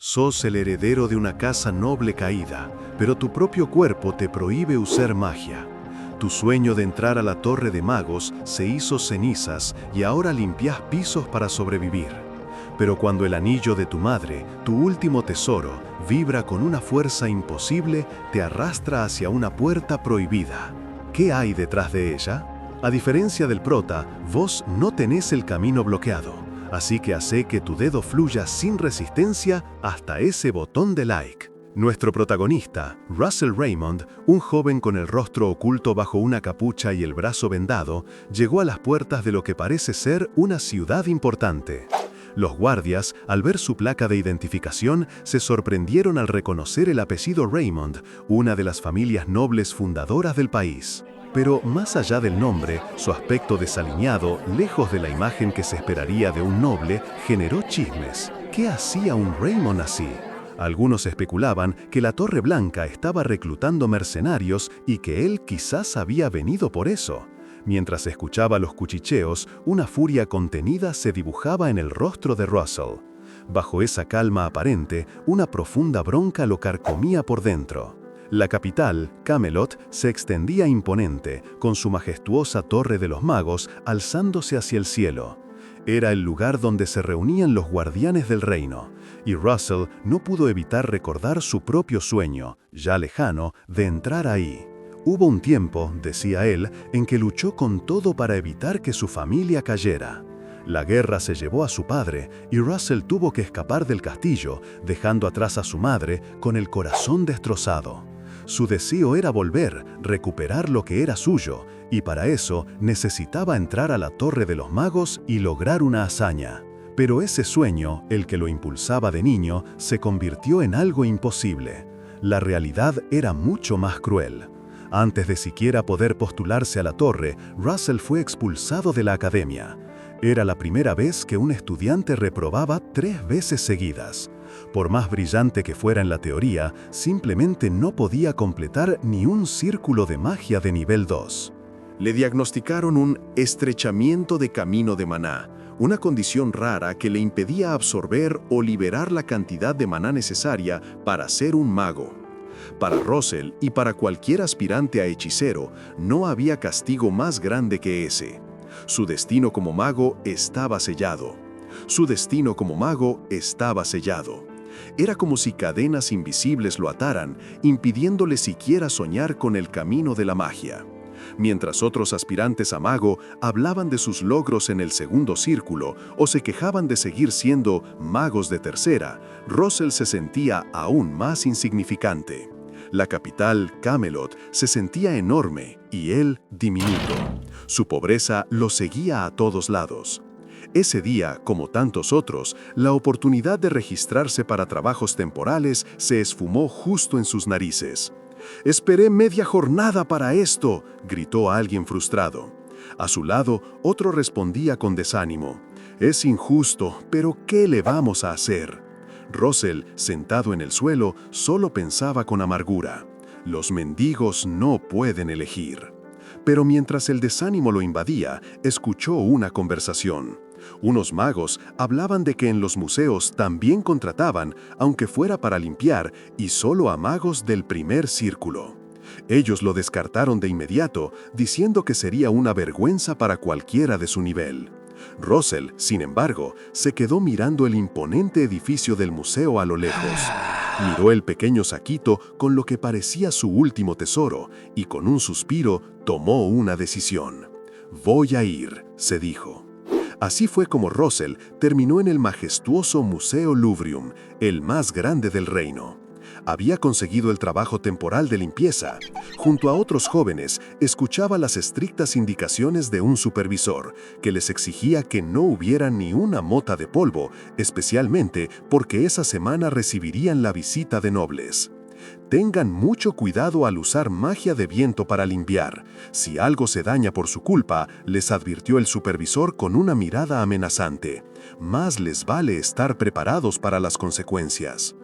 Sos el heredero de una casa noble caída, pero tu propio cuerpo te prohíbe usar magia. Tu sueño de entrar a la Torre de Magos se hizo cenizas y ahora limpias pisos para sobrevivir. Pero cuando el anillo de tu madre, tu último tesoro, vibra con una fuerza imposible, te arrastra hacia una puerta prohibida. ¿Qué hay detrás de ella? A diferencia del prota, vos no tenés el camino bloqueado. Así que hace que tu dedo fluya sin resistencia hasta ese botón de like. Nuestro protagonista, Russell Raymond, un joven con el rostro oculto bajo una capucha y el brazo vendado, llegó a las puertas de lo que parece ser una ciudad importante. Los guardias, al ver su placa de identificación, se sorprendieron al reconocer el apellido Raymond, una de las familias nobles fundadoras del país. Pero más allá del nombre, su aspecto desaliñado, lejos de la imagen que se esperaría de un noble, generó chismes. ¿Qué hacía un Raymond así? Algunos especulaban que la Torre Blanca estaba reclutando mercenarios y que él quizás había venido por eso. Mientras escuchaba los cuchicheos, una furia contenida se dibujaba en el rostro de Russell. Bajo esa calma aparente, una profunda bronca lo carcomía por dentro. La capital, Camelot, se extendía imponente, con su majestuosa Torre de los Magos alzándose hacia el cielo. Era el lugar donde se reunían los guardianes del reino, y Russell no pudo evitar recordar su propio sueño, ya lejano, de entrar ahí. Hubo un tiempo, decía él, en que luchó con todo para evitar que su familia cayera. La guerra se llevó a su padre y Russell tuvo que escapar del castillo, dejando atrás a su madre con el corazón destrozado. Su deseo era volver, recuperar lo que era suyo, y para eso necesitaba entrar a la Torre de los Magos y lograr una hazaña. Pero ese sueño, el que lo impulsaba de niño, se convirtió en algo imposible. La realidad era mucho más cruel. Antes de siquiera poder postularse a la torre, Russell fue expulsado de la academia. Era la primera vez que un estudiante reprobaba 3 veces seguidas. Por más brillante que fuera en la teoría, simplemente no podía completar ni un círculo de magia de nivel 2. Le diagnosticaron un estrechamiento de camino de maná, una condición rara que le impedía absorber o liberar la cantidad de maná necesaria para ser un mago. Para Russell y para cualquier aspirante a hechicero, no había castigo más grande que ese. Su destino como mago estaba sellado. Su destino como mago estaba sellado. Era como si cadenas invisibles lo ataran, impidiéndole siquiera soñar con el camino de la magia. Mientras otros aspirantes a mago hablaban de sus logros en el segundo círculo o se quejaban de seguir siendo magos de tercera, Russell se sentía aún más insignificante. La capital, Camelot, se sentía enorme y él diminuto. Su pobreza lo seguía a todos lados. Ese día, como tantos otros, la oportunidad de registrarse para trabajos temporales se esfumó justo en sus narices. «Esperé media jornada para esto», gritó alguien frustrado. A su lado, otro respondía con desánimo. «Es injusto, pero ¿qué le vamos a hacer?». Russell, sentado en el suelo, solo pensaba con amargura. Los mendigos no pueden elegir. Pero mientras el desánimo lo invadía, escuchó una conversación. Unos magos hablaban de que en los museos también contrataban, aunque fuera para limpiar, y solo a magos del primer círculo. Ellos lo descartaron de inmediato, diciendo que sería una vergüenza para cualquiera de su nivel. Russell, sin embargo, se quedó mirando el imponente edificio del museo a lo lejos. Miró el pequeño saquito con lo que parecía su último tesoro y con un suspiro tomó una decisión. «Voy a ir», se dijo. Así fue como Russell terminó en el majestuoso Museo Loubrium, el más grande del reino. Había conseguido el trabajo temporal de limpieza. Junto a otros jóvenes, escuchaba las estrictas indicaciones de un supervisor, que les exigía que no hubiera ni una mota de polvo, especialmente porque esa semana recibirían la visita de nobles. «Tengan mucho cuidado al usar magia de viento para limpiar. Si algo se daña por su culpa», les advirtió el supervisor con una mirada amenazante. «Más les vale estar preparados para las consecuencias».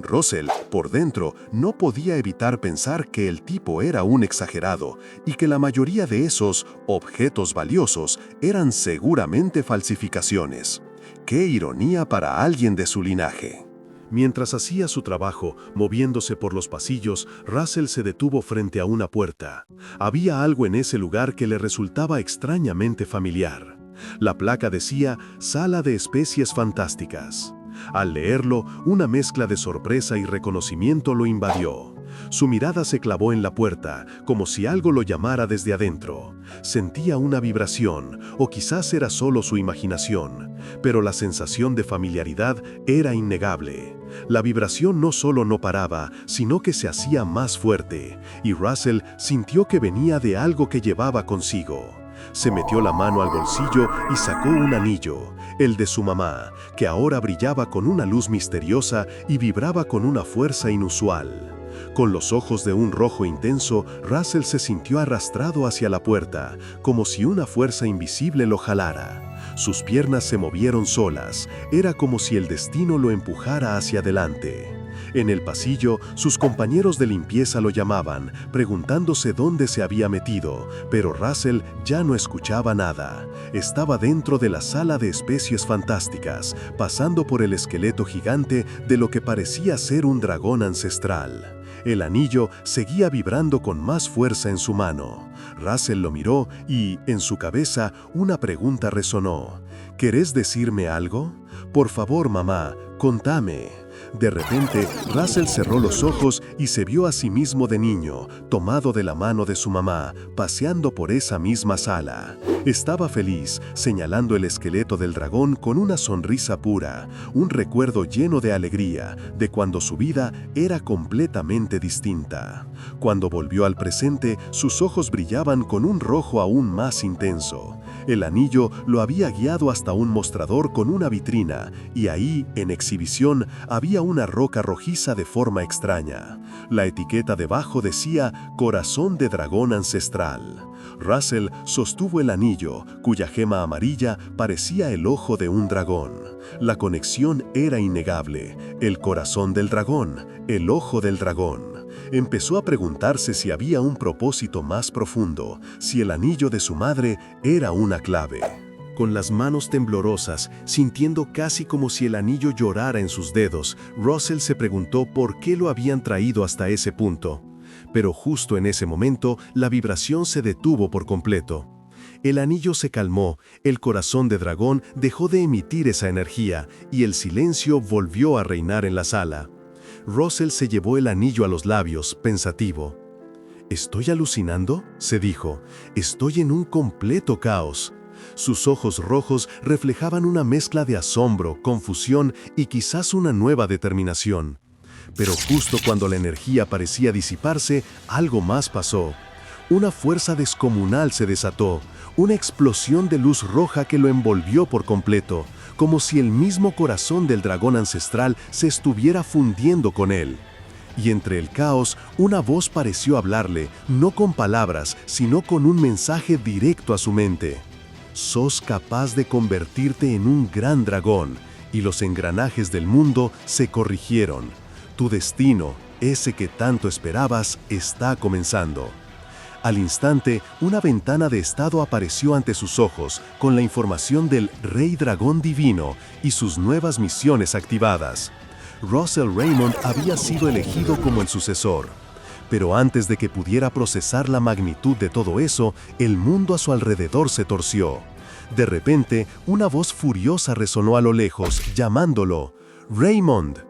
Russell, por dentro, no podía evitar pensar que el tipo era un exagerado y que la mayoría de esos objetos valiosos eran seguramente falsificaciones. ¡Qué ironía para alguien de su linaje! Mientras hacía su trabajo, moviéndose por los pasillos, Russell se detuvo frente a una puerta. Había algo en ese lugar que le resultaba extrañamente familiar. La placa decía «Sala de especies fantásticas». Al leerlo, una mezcla de sorpresa y reconocimiento lo invadió. Su mirada se clavó en la puerta, como si algo lo llamara desde adentro. Sentía una vibración, o quizás era solo su imaginación, pero la sensación de familiaridad era innegable. La vibración no solo no paraba, sino que se hacía más fuerte, y Russell sintió que venía de algo que llevaba consigo. Se metió la mano al bolsillo y sacó un anillo, el de su mamá, que ahora brillaba con una luz misteriosa y vibraba con una fuerza inusual. Con los ojos de un rojo intenso, Russell se sintió arrastrado hacia la puerta, como si una fuerza invisible lo jalara. Sus piernas se movieron solas, era como si el destino lo empujara hacia adelante. En el pasillo, sus compañeros de limpieza lo llamaban, preguntándose dónde se había metido, pero Russell ya no escuchaba nada. Estaba dentro de la sala de especies fantásticas, pasando por el esqueleto gigante de lo que parecía ser un dragón ancestral. El anillo seguía vibrando con más fuerza en su mano. Russell lo miró y, en su cabeza, una pregunta resonó. ¿Querés decirme algo? Por favor, mamá, contame. De repente, Russell cerró los ojos y se vio a sí mismo de niño, tomado de la mano de su mamá, paseando por esa misma sala. Estaba feliz, señalando el esqueleto del dragón con una sonrisa pura, un recuerdo lleno de alegría de cuando su vida era completamente distinta. Cuando volvió al presente, sus ojos brillaban con un rojo aún más intenso. El anillo lo había guiado hasta un mostrador con una vitrina, y ahí, en exhibición, había una roca rojiza de forma extraña. La etiqueta debajo decía «Corazón de dragón ancestral». Russell sostuvo el anillo, cuya gema amarilla parecía el ojo de un dragón. La conexión era innegable. El corazón del dragón, el ojo del dragón. Empezó a preguntarse si había un propósito más profundo, si el anillo de su madre era una clave. Con las manos temblorosas, sintiendo casi como si el anillo llorara en sus dedos, Russell se preguntó por qué lo habían traído hasta ese punto. Pero justo en ese momento, la vibración se detuvo por completo. El anillo se calmó, el corazón de dragón dejó de emitir esa energía, y el silencio volvió a reinar en la sala. Russell se llevó el anillo a los labios, pensativo. «¿Estoy alucinando?», se dijo. «Estoy en un completo caos». Sus ojos rojos reflejaban una mezcla de asombro, confusión y quizás una nueva determinación. Pero justo cuando la energía parecía disiparse, algo más pasó. Una fuerza descomunal se desató, una explosión de luz roja que lo envolvió por completo, como si el mismo corazón del dragón ancestral se estuviera fundiendo con él. Y entre el caos, una voz pareció hablarle, no con palabras, sino con un mensaje directo a su mente. «Sos capaz de convertirte en un gran dragón, y los engranajes del mundo se corrigieron. Tu destino, ese que tanto esperabas, está comenzando». Al instante, una ventana de estado apareció ante sus ojos, con la información del Rey Dragón Divino y sus nuevas misiones activadas. Russell Raymond había sido elegido como el sucesor. Pero antes de que pudiera procesar la magnitud de todo eso, el mundo a su alrededor se torció. De repente, una voz furiosa resonó a lo lejos, llamándolo «Raymond».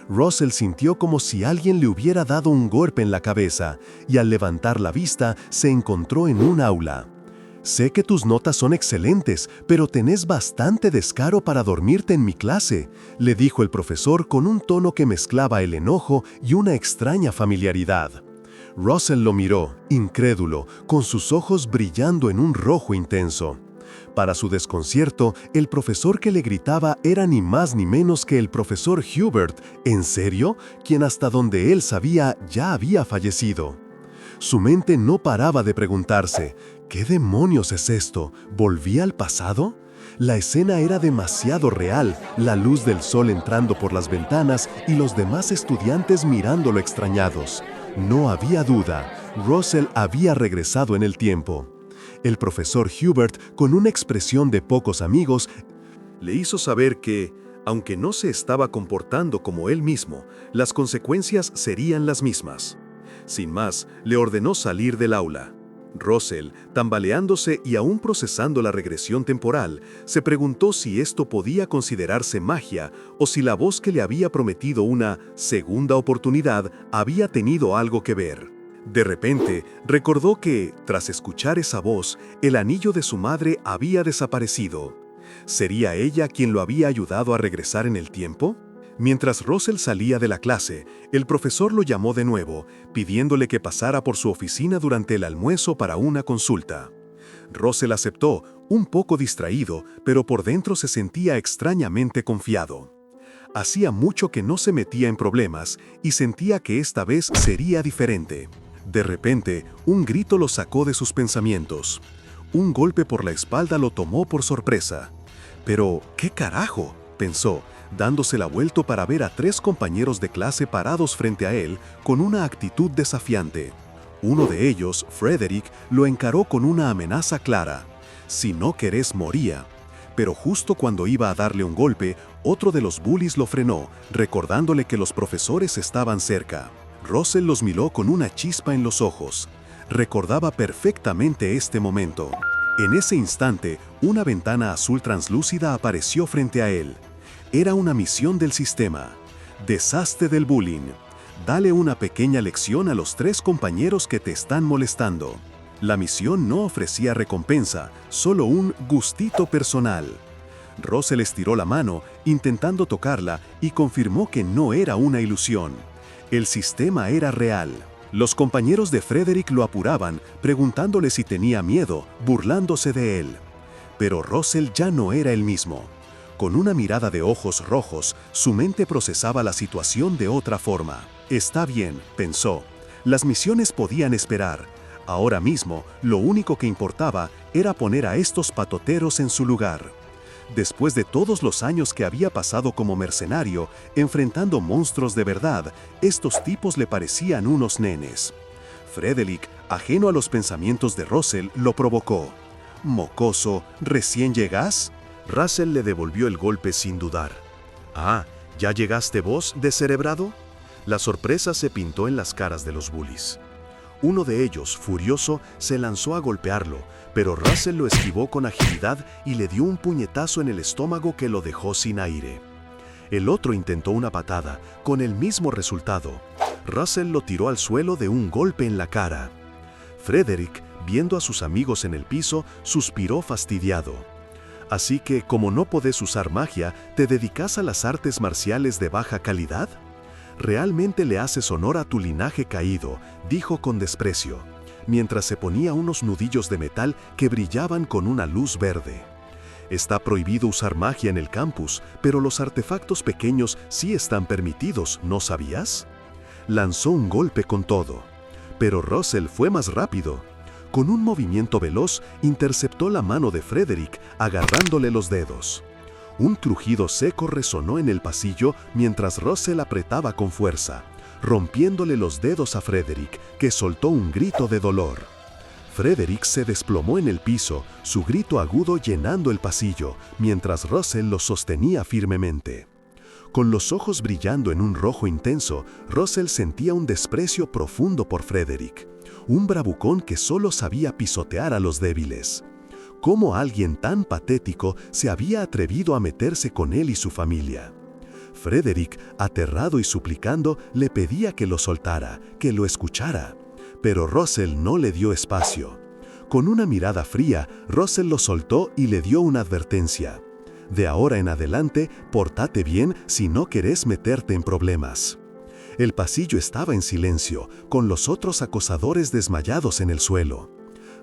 Russell sintió como si alguien le hubiera dado un golpe en la cabeza, y al levantar la vista se encontró en un aula. «Sé que tus notas son excelentes, pero tenés bastante descaro para dormirte en mi clase», le dijo el profesor con un tono que mezclaba el enojo y una extraña familiaridad. Russell lo miró, incrédulo, con sus ojos brillando en un rojo intenso. Para su desconcierto, el profesor que le gritaba era ni más ni menos que el profesor Hubert, ¿en serio?, quien hasta donde él sabía ya había fallecido. Su mente no paraba de preguntarse, ¿qué demonios es esto? ¿Volví al pasado? La escena era demasiado real, la luz del sol entrando por las ventanas y los demás estudiantes mirándolo extrañados. No había duda, Russell había regresado en el tiempo. El profesor Hubert, con una expresión de pocos amigos, le hizo saber que, Aunque no se estaba comportando como él mismo, las consecuencias serían las mismas. Sin más, le ordenó salir del aula. Russell, tambaleándose y aún procesando la regresión temporal, se preguntó si esto podía considerarse magia o si la voz que le había prometido una segunda oportunidad había tenido algo que ver. De repente, recordó que, tras escuchar esa voz, el anillo de su madre había desaparecido. ¿Sería ella quien lo había ayudado a regresar en el tiempo? Mientras Russell salía de la clase, el profesor lo llamó de nuevo, pidiéndole que pasara por su oficina durante el almuerzo para una consulta. Russell aceptó, un poco distraído, pero por dentro se sentía extrañamente confiado. Hacía mucho que no se metía en problemas y sentía que esta vez sería diferente. De repente, un grito lo sacó de sus pensamientos. Un golpe por la espalda lo tomó por sorpresa. «Pero, ¿qué carajo?», pensó, dándose la vuelta para ver a 3 compañeros de clase parados frente a él con una actitud desafiante. Uno de ellos, Frederick, lo encaró con una amenaza clara. «Si no querés, moría». Pero justo cuando iba a darle un golpe, otro de los bullies lo frenó, recordándole que los profesores estaban cerca. Russell los miró con una chispa en los ojos. Recordaba perfectamente este momento. En ese instante, una ventana azul translúcida apareció frente a él. Era una misión del sistema. Deshazte del bullying. Dale una pequeña lección a los 3 compañeros que te están molestando. La misión no ofrecía recompensa, solo un gustito personal. Russell estiró la mano, intentando tocarla, y confirmó que no era una ilusión. El sistema era real. Los compañeros de Frederick lo apuraban, preguntándole si tenía miedo, burlándose de él. Pero Russell ya no era el mismo. Con una mirada de ojos rojos, su mente procesaba la situación de otra forma. «Está bien», pensó. Las misiones podían esperar. Ahora mismo, lo único que importaba era poner a estos patoteros en su lugar. Después de todos los años que había pasado como mercenario, enfrentando monstruos de verdad, estos tipos le parecían unos nenes. Frederick, ajeno a los pensamientos de Russell, lo provocó. «Mocoso, ¿recién llegás?». Russell le devolvió el golpe sin dudar. «Ah, ¿ya llegaste vos, descerebrado?». La sorpresa se pintó en las caras de los bullies. Uno de ellos, furioso, se lanzó a golpearlo, pero Russell lo esquivó con agilidad y le dio un puñetazo en el estómago que lo dejó sin aire. El otro intentó una patada, con el mismo resultado. Russell lo tiró al suelo de un golpe en la cara. Frederick, viendo a sus amigos en el piso, suspiró fastidiado. «Así que, como no podés usar magia, ¿te dedicas a las artes marciales de baja calidad? Realmente le haces honor a tu linaje caído», dijo con desprecio, mientras se ponía unos nudillos de metal que brillaban con una luz verde. «Está prohibido usar magia en el campus, pero los artefactos pequeños sí están permitidos, ¿no sabías?». Lanzó un golpe con todo. Pero Russell fue más rápido. Con un movimiento veloz, interceptó la mano de Frederick, agarrándole los dedos. Un crujido seco resonó en el pasillo mientras Russell apretaba con fuerza, rompiéndole los dedos a Frederick, que soltó un grito de dolor. Frederick se desplomó en el piso, su grito agudo llenando el pasillo, mientras Russell lo sostenía firmemente. Con los ojos brillando en un rojo intenso, Russell sentía un desprecio profundo por Frederick, un bravucón que solo sabía pisotear a los débiles. ¿Cómo alguien tan patético se había atrevido a meterse con él y su familia? Frederick, aterrado y suplicando, le pedía que lo soltara, que lo escuchara. Pero Russell no le dio espacio. Con una mirada fría, Russell lo soltó y le dio una advertencia. «De ahora en adelante, pórtate bien si no querés meterte en problemas». El pasillo estaba en silencio, con los otros acosadores desmayados en el suelo.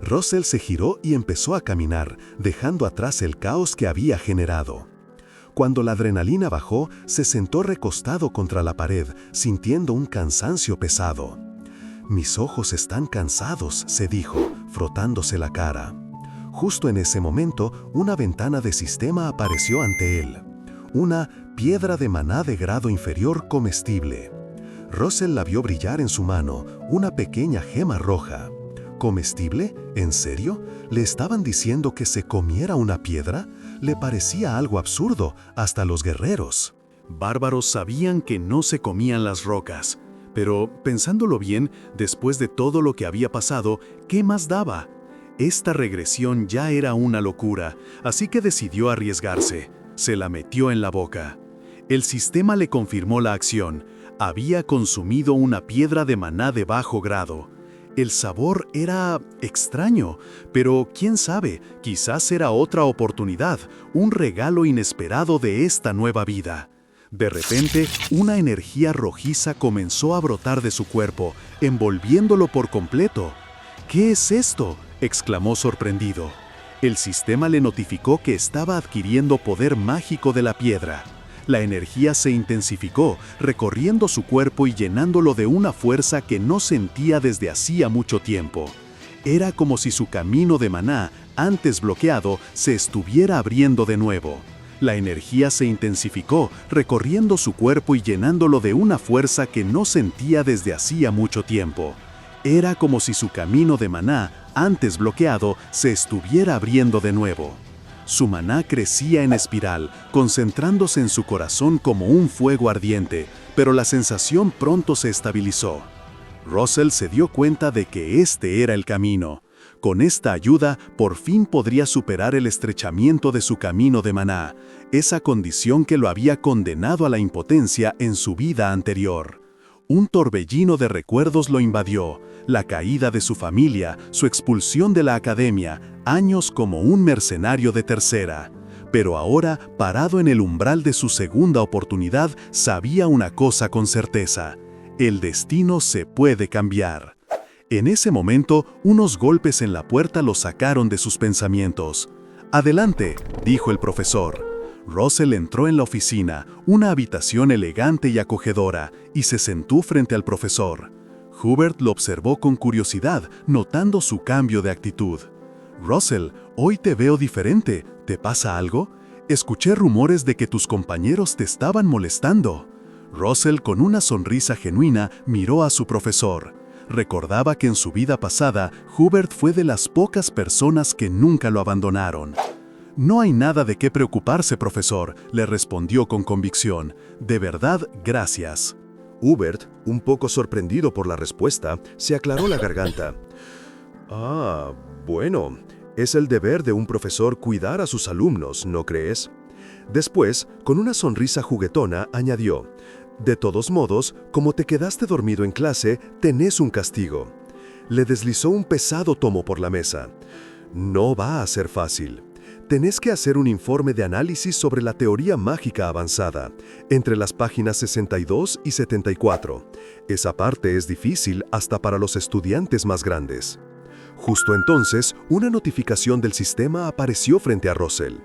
Russell se giró y empezó a caminar, dejando atrás el caos que había generado. Cuando la adrenalina bajó, se sentó recostado contra la pared, sintiendo un cansancio pesado. «Mis ojos están cansados», se dijo, frotándose la cara. Justo en ese momento, una ventana de sistema apareció ante él. Una piedra de maná de grado inferior comestible. Russell la vio brillar en su mano, una pequeña gema roja. ¿Comestible? ¿En serio? ¿Le estaban diciendo que se comiera una piedra? le parecía algo absurdo, hasta a los guerreros. Bárbaros sabían que no se comían las rocas, pero pensándolo bien, después de todo lo que había pasado, ¿qué más daba? Esta regresión ya era una locura, así que decidió arriesgarse. Se la metió en la boca. El sistema le confirmó la acción. Había consumido una piedra de maná de bajo grado. El sabor era extraño, pero quién sabe, quizás era otra oportunidad, un regalo inesperado de esta nueva vida. De repente, una energía rojiza comenzó a brotar de su cuerpo, envolviéndolo por completo. ¿Qué es esto?, exclamó sorprendido. El sistema le notificó que estaba adquiriendo poder mágico de la piedra. La energía se intensificó, recorriendo su cuerpo y llenándolo de una fuerza que no sentía desde hacía mucho tiempo. Era como si su camino de maná, antes bloqueado, se estuviera abriendo de nuevo. La energía se intensificó, recorriendo su cuerpo y llenándolo de una fuerza que no sentía desde hacía mucho tiempo. Era como si su camino de maná, antes bloqueado, se estuviera abriendo de nuevo. Su maná crecía en espiral, concentrándose en su corazón como un fuego ardiente, pero la sensación pronto se estabilizó. Russell se dio cuenta de que este era el camino. Con esta ayuda, por fin podría superar el estrechamiento de su camino de maná, esa condición que lo había condenado a la impotencia en su vida anterior. Un torbellino de recuerdos lo invadió, la caída de su familia, su expulsión de la academia, años como un mercenario de tercera. Pero ahora, parado en el umbral de su segunda oportunidad, sabía una cosa con certeza: el destino se puede cambiar. En ese momento, unos golpes en la puerta lo sacaron de sus pensamientos. «Adelante», dijo el profesor. Russell entró en la oficina, una habitación elegante y acogedora, y se sentó frente al profesor. Hubert lo observó con curiosidad, notando su cambio de actitud. «Russell, hoy te veo diferente. ¿Te pasa algo? Escuché rumores de que tus compañeros te estaban molestando». Russell, con una sonrisa genuina, miró a su profesor. Recordaba que en su vida pasada, Hubert fue de las pocas personas que nunca lo abandonaron. «No hay nada de qué preocuparse, profesor», le respondió con convicción. «De verdad, gracias». Hubert, un poco sorprendido por la respuesta, se aclaró la garganta. Bueno, es el deber de un profesor cuidar a sus alumnos, ¿no crees? Después, con una sonrisa juguetona, añadió: «De todos modos, como te quedaste dormido en clase, tenés un castigo». Le deslizó un pesado tomo por la mesa. «No va a ser fácil. Tenés que hacer un informe de análisis sobre la teoría mágica avanzada, entre las páginas 62 y 74. Esa parte es difícil hasta para los estudiantes más grandes». Justo entonces, una notificación del sistema apareció frente a Russell.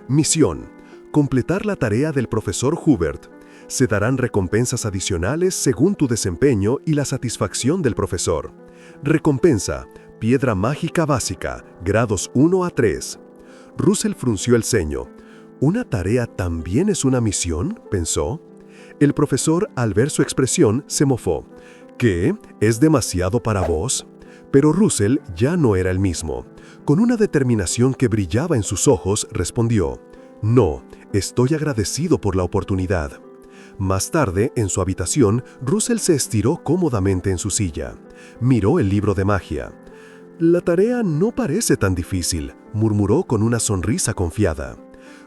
«Misión: completar la tarea del profesor Hubert. Se darán recompensas adicionales según tu desempeño y la satisfacción del profesor. Recompensa: piedra mágica básica, grados 1 a 3. Russell frunció el ceño. ¿Una tarea también es una misión?, pensó. El profesor, al ver su expresión, se mofó. ¿Qué? ¿Es demasiado para vos? Pero Russell ya no era el mismo. Con una determinación que brillaba en sus ojos, respondió: «No, estoy agradecido por la oportunidad». Más tarde, en su habitación, Russell se estiró cómodamente en su silla. Miró el libro de magia. «La tarea no parece tan difícil», murmuró con una sonrisa confiada.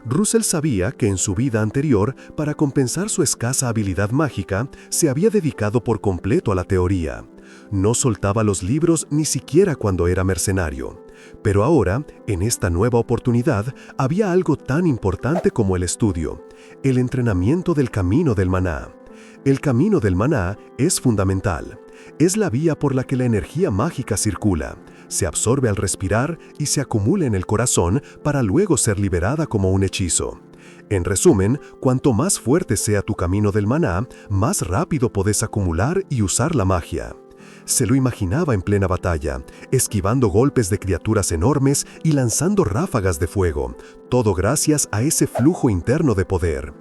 Russell sabía que en su vida anterior, para compensar su escasa habilidad mágica, se había dedicado por completo a la teoría. No soltaba los libros ni siquiera cuando era mercenario. Pero ahora, en esta nueva oportunidad, había algo tan importante como el estudio: el entrenamiento del camino del maná. El camino del maná es fundamental. Es la vía por la que la energía mágica circula, se absorbe al respirar y se acumula en el corazón para luego ser liberada como un hechizo. En resumen, cuanto más fuerte sea tu camino del maná, más rápido podés acumular y usar la magia. Se lo imaginaba en plena batalla, esquivando golpes de criaturas enormes y lanzando ráfagas de fuego, todo gracias a ese flujo interno de poder.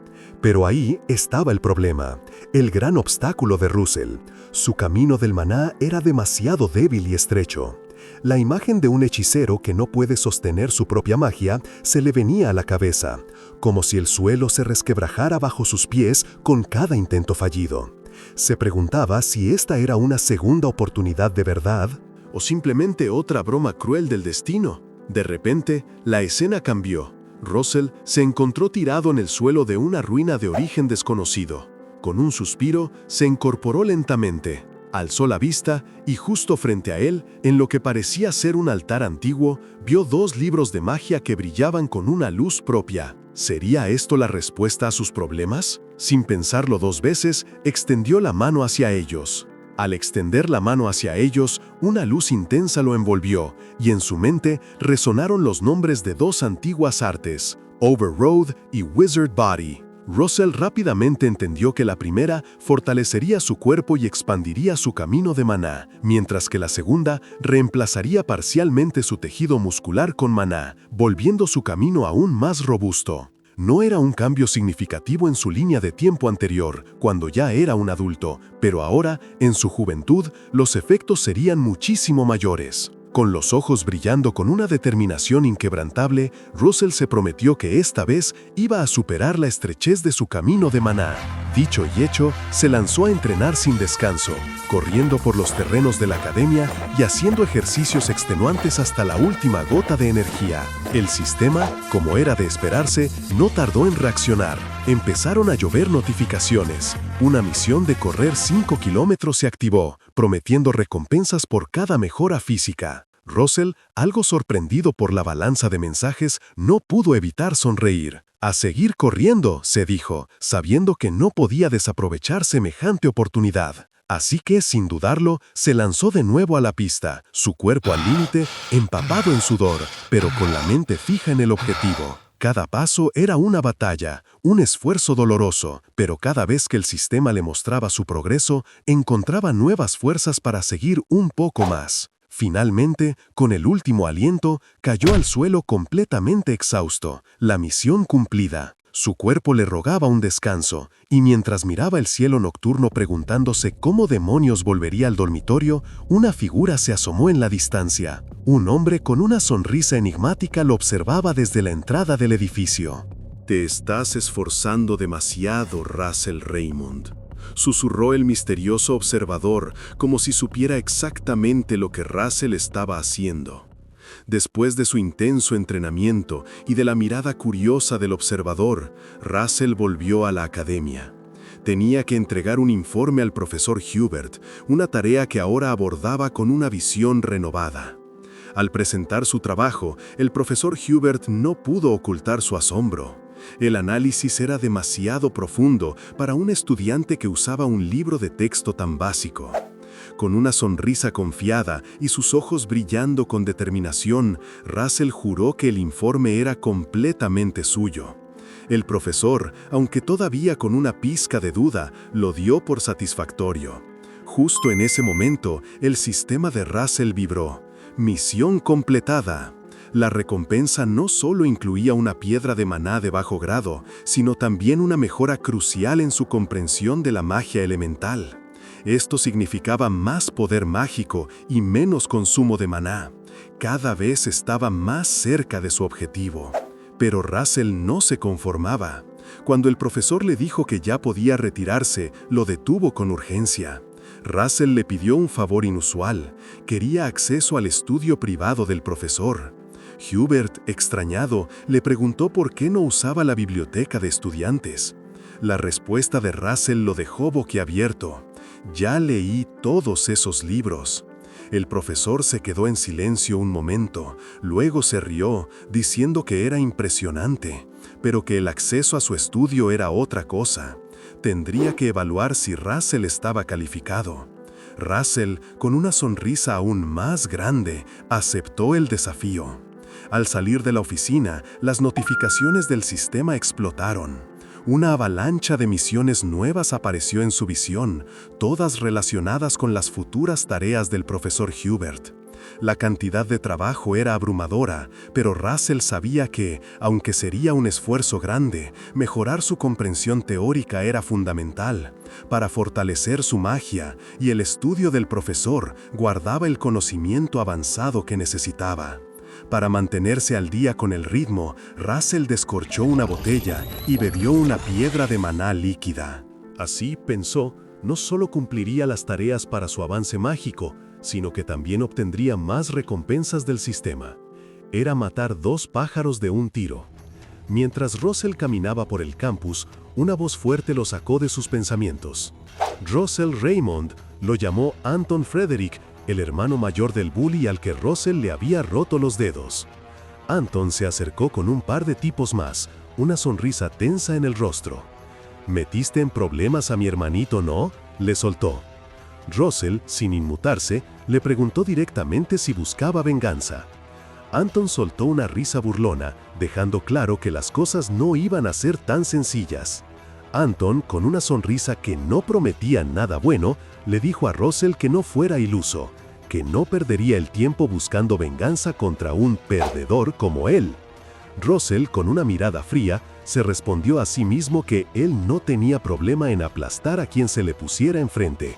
Pero ahí estaba el problema, el gran obstáculo de Russell. Su camino del maná era demasiado débil y estrecho. La imagen de un hechicero que no puede sostener su propia magia se le venía a la cabeza, como si el suelo se resquebrajara bajo sus pies con cada intento fallido. Se preguntaba si esta era una segunda oportunidad de verdad o simplemente otra broma cruel del destino. De repente, la escena cambió. Russell se encontró tirado en el suelo de una ruina de origen desconocido. Con un suspiro, se incorporó lentamente, alzó la vista y justo frente a él, en lo que parecía ser un altar antiguo, vio 2 libros de magia que brillaban con una luz propia. ¿Sería esto la respuesta a sus problemas? Sin pensarlo 2 veces, extendió la mano hacia ellos. Al extender la mano hacia ellos, una luz intensa lo envolvió, y en su mente resonaron los nombres de 2 antiguas artes, Overroad y Wizard Body. Russell rápidamente entendió que la primera fortalecería su cuerpo y expandiría su camino de maná, mientras que la segunda reemplazaría parcialmente su tejido muscular con maná, volviendo su camino aún más robusto. No era un cambio significativo en su línea de tiempo anterior, cuando ya era un adulto, pero ahora, en su juventud, los efectos serían muchísimo mayores. Con los ojos brillando con una determinación inquebrantable, Russell se prometió que esta vez iba a superar la estrechez de su camino de maná. Dicho y hecho, se lanzó a entrenar sin descanso, corriendo por los terrenos de la academia y haciendo ejercicios extenuantes hasta la última gota de energía. El sistema, como era de esperarse, no tardó en reaccionar. Empezaron a llover notificaciones. Una misión de correr 5 kilómetros se activó, prometiendo recompensas por cada mejora física. Russell, algo sorprendido por la balanza de mensajes, no pudo evitar sonreír. «A seguir corriendo», se dijo, sabiendo que no podía desaprovechar semejante oportunidad. Así que, sin dudarlo, se lanzó de nuevo a la pista, su cuerpo al límite, empapado en sudor, pero con la mente fija en el objetivo. Cada paso era una batalla, un esfuerzo doloroso, pero cada vez que el sistema le mostraba su progreso, encontraba nuevas fuerzas para seguir un poco más. Finalmente, con el último aliento, cayó al suelo completamente exhausto. La misión cumplida. Su cuerpo le rogaba un descanso, y mientras miraba el cielo nocturno preguntándose cómo demonios volvería al dormitorio, una figura se asomó en la distancia. Un hombre con una sonrisa enigmática lo observaba desde la entrada del edificio. «Te estás esforzando demasiado, Russell Raymond», susurró el misterioso observador, como si supiera exactamente lo que Russell estaba haciendo. Después de su intenso entrenamiento y de la mirada curiosa del observador, Russell volvió a la academia. Tenía que entregar un informe al profesor Hubert, una tarea que ahora abordaba con una visión renovada. Al presentar su trabajo, el profesor Hubert no pudo ocultar su asombro. El análisis era demasiado profundo para un estudiante que usaba un libro de texto tan básico. Con una sonrisa confiada y sus ojos brillando con determinación, Russell juró que el informe era completamente suyo. El profesor, aunque todavía con una pizca de duda, lo dio por satisfactorio. Justo en ese momento, el sistema de Russell vibró. Misión completada. La recompensa no solo incluía una piedra de maná de bajo grado, sino también una mejora crucial en su comprensión de la magia elemental. Esto significaba más poder mágico y menos consumo de maná. Cada vez estaba más cerca de su objetivo. Pero Russell no se conformaba. Cuando el profesor le dijo que ya podía retirarse, lo detuvo con urgencia. Russell le pidió un favor inusual. Quería acceso al estudio privado del profesor. Hubert, extrañado, le preguntó por qué no usaba la biblioteca de estudiantes. La respuesta de Russell lo dejó boquiabierto. «Ya leí todos esos libros». El profesor se quedó en silencio un momento, luego se rió, diciendo que era impresionante, pero que el acceso a su estudio era otra cosa. Tendría que evaluar si Russell estaba calificado. Russell, con una sonrisa aún más grande, aceptó el desafío. Al salir de la oficina, las notificaciones del sistema explotaron. Una avalancha de misiones nuevas apareció en su visión, todas relacionadas con las futuras tareas del profesor Hubert. La cantidad de trabajo era abrumadora, pero Russell sabía que, aunque sería un esfuerzo grande, mejorar su comprensión teórica era fundamental. Para fortalecer su magia, y el estudio del profesor guardaba el conocimiento avanzado que necesitaba. Para mantenerse al día con el ritmo, Russell descorchó una botella y bebió una piedra de maná líquida. Así, pensó, no solo cumpliría las tareas para su avance mágico, sino que también obtendría más recompensas del sistema. Era matar 2 pájaros de un tiro. Mientras Russell caminaba por el campus, una voz fuerte lo sacó de sus pensamientos. Russell Raymond lo llamó Anton Frederick, el hermano mayor del bully al que Russell le había roto los dedos. Anton se acercó con un par de tipos más, una sonrisa tensa en el rostro. «¿Metiste en problemas a mi hermanito, no?», le soltó. Russell, sin inmutarse, le preguntó directamente si buscaba venganza. Anton soltó una risa burlona, dejando claro que las cosas no iban a ser tan sencillas. Anton, con una sonrisa que no prometía nada bueno, le dijo a Russell que no fuera iluso, que no perdería el tiempo buscando venganza contra un perdedor como él. Russell, con una mirada fría, se respondió a sí mismo que él no tenía problema en aplastar a quien se le pusiera enfrente.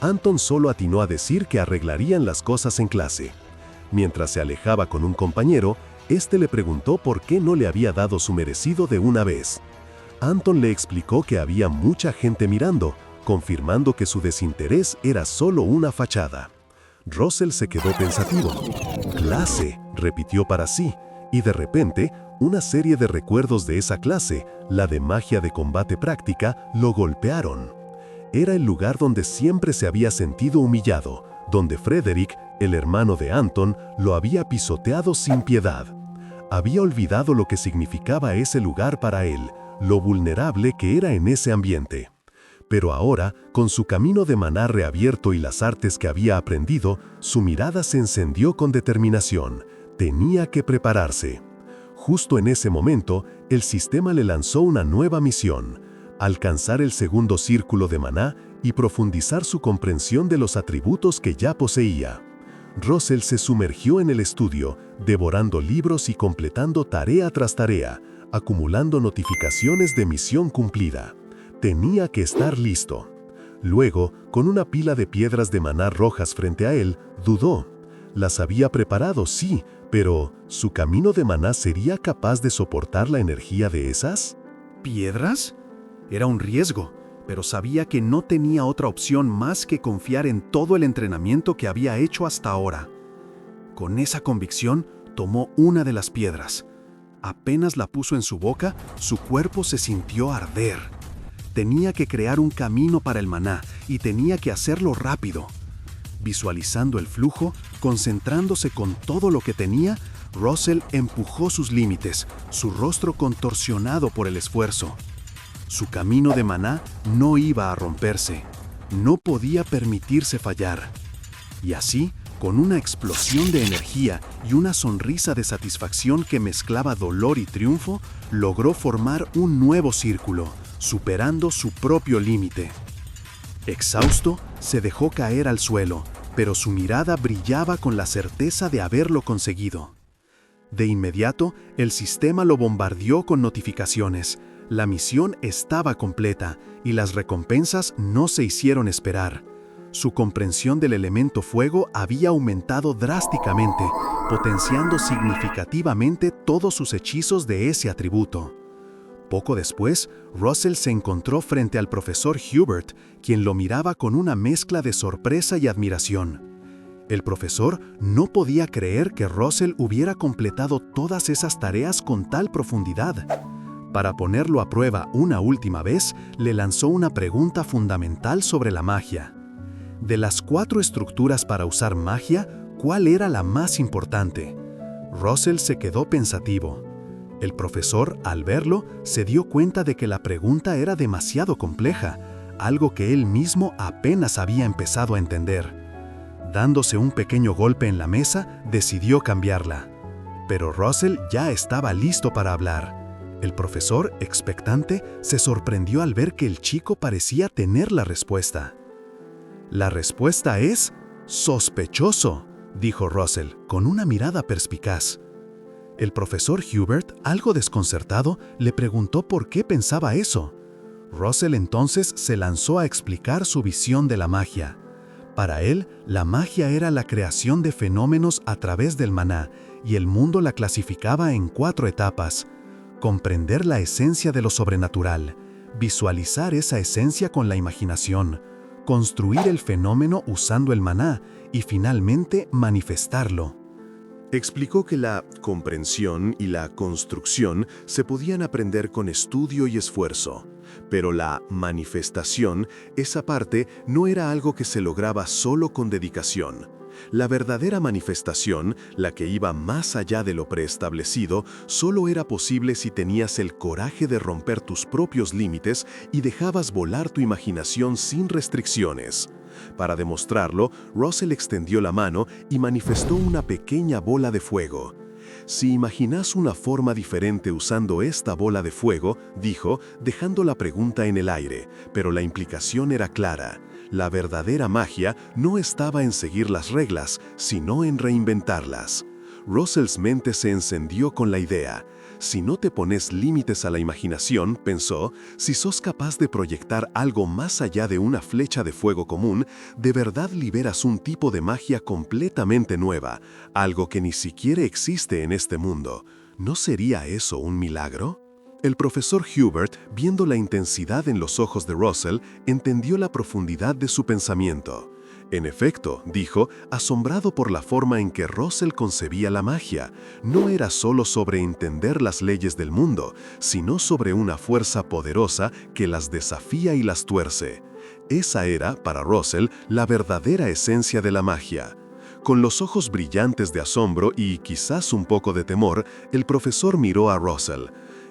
Anton solo atinó a decir que arreglarían las cosas en clase. Mientras se alejaba con un compañero, este le preguntó por qué no le había dado su merecido de una vez. Anton le explicó que había mucha gente mirando, confirmando que su desinterés era solo una fachada. Russell se quedó pensativo. «Clase», repitió para sí, y de repente, una serie de recuerdos de esa clase, la de magia de combate práctica, lo golpearon. Era el lugar donde siempre se había sentido humillado, donde Frederick, el hermano de Anton, lo había pisoteado sin piedad. Había olvidado lo que significaba ese lugar para él, lo vulnerable que era en ese ambiente. Pero ahora, con su camino de maná reabierto y las artes que había aprendido, su mirada se encendió con determinación. Tenía que prepararse. Justo en ese momento, el sistema le lanzó una nueva misión: alcanzar el segundo círculo de maná y profundizar su comprensión de los atributos que ya poseía. Russell se sumergió en el estudio, devorando libros y completando tarea tras tarea, acumulando notificaciones de misión cumplida. Tenía que estar listo. Luego, con una pila de piedras de maná rojas frente a él, dudó. Las había preparado, sí, pero ¿su camino de maná sería capaz de soportar la energía de esas? ¿Piedras? Era un riesgo, pero sabía que no tenía otra opción más que confiar en todo el entrenamiento que había hecho hasta ahora. Con esa convicción, tomó una de las piedras. Apenas la puso en su boca, su cuerpo se sintió arder. Tenía que crear un camino para el maná y tenía que hacerlo rápido. Visualizando el flujo, concentrándose con todo lo que tenía, Russell empujó sus límites, su rostro contorsionado por el esfuerzo. Su camino de maná no iba a romperse, no podía permitirse fallar. Y así, con una explosión de energía y una sonrisa de satisfacción que mezclaba dolor y triunfo, logró formar un nuevo círculo, superando su propio límite. Exhausto, se dejó caer al suelo, pero su mirada brillaba con la certeza de haberlo conseguido. De inmediato, el sistema lo bombardeó con notificaciones. La misión estaba completa y las recompensas no se hicieron esperar. Su comprensión del elemento fuego había aumentado drásticamente, potenciando significativamente todos sus hechizos de ese atributo. Poco después, Russell se encontró frente al profesor Hubert, quien lo miraba con una mezcla de sorpresa y admiración. El profesor no podía creer que Russell hubiera completado todas esas tareas con tal profundidad. Para ponerlo a prueba una última vez, le lanzó una pregunta fundamental sobre la magia. De las 4 estructuras para usar magia, ¿cuál era la más importante? Russell se quedó pensativo. El profesor, al verlo, se dio cuenta de que la pregunta era demasiado compleja, algo que él mismo apenas había empezado a entender. Dándose un pequeño golpe en la mesa, decidió cambiarla. Pero Russell ya estaba listo para hablar. El profesor, expectante, se sorprendió al ver que el chico parecía tener la respuesta. La respuesta es sospechoso, dijo Russell, con una mirada perspicaz. El profesor Hubert, algo desconcertado, le preguntó por qué pensaba eso. Russell entonces se lanzó a explicar su visión de la magia. Para él, la magia era la creación de fenómenos a través del maná, y el mundo la clasificaba en 4 etapas. Comprender la esencia de lo sobrenatural, visualizar esa esencia con la imaginación, construir el fenómeno usando el maná y finalmente manifestarlo. Explicó que la comprensión y la construcción se podían aprender con estudio y esfuerzo, pero la manifestación, esa parte, no era algo que se lograba solo con dedicación. La verdadera manifestación, la que iba más allá de lo preestablecido, solo era posible si tenías el coraje de romper tus propios límites y dejabas volar tu imaginación sin restricciones. Para demostrarlo, Russell extendió la mano y manifestó una pequeña bola de fuego. Si imaginas una forma diferente usando esta bola de fuego, dijo, dejando la pregunta en el aire, pero la implicación era clara. La verdadera magia no estaba en seguir las reglas, sino en reinventarlas. Russell's mente se encendió con la idea. Si no te pones límites a la imaginación, pensó, si sos capaz de proyectar algo más allá de una flecha de fuego común, de verdad liberas un tipo de magia completamente nueva, algo que ni siquiera existe en este mundo. ¿No sería eso un milagro? El profesor Hubert, viendo la intensidad en los ojos de Russell, entendió la profundidad de su pensamiento. En efecto, dijo, asombrado por la forma en que Russell concebía la magia, no era solo sobre entender las leyes del mundo, sino sobre una fuerza poderosa que las desafía y las tuerce. Esa era, para Russell, la verdadera esencia de la magia. Con los ojos brillantes de asombro y quizás un poco de temor, el profesor miró a Russell.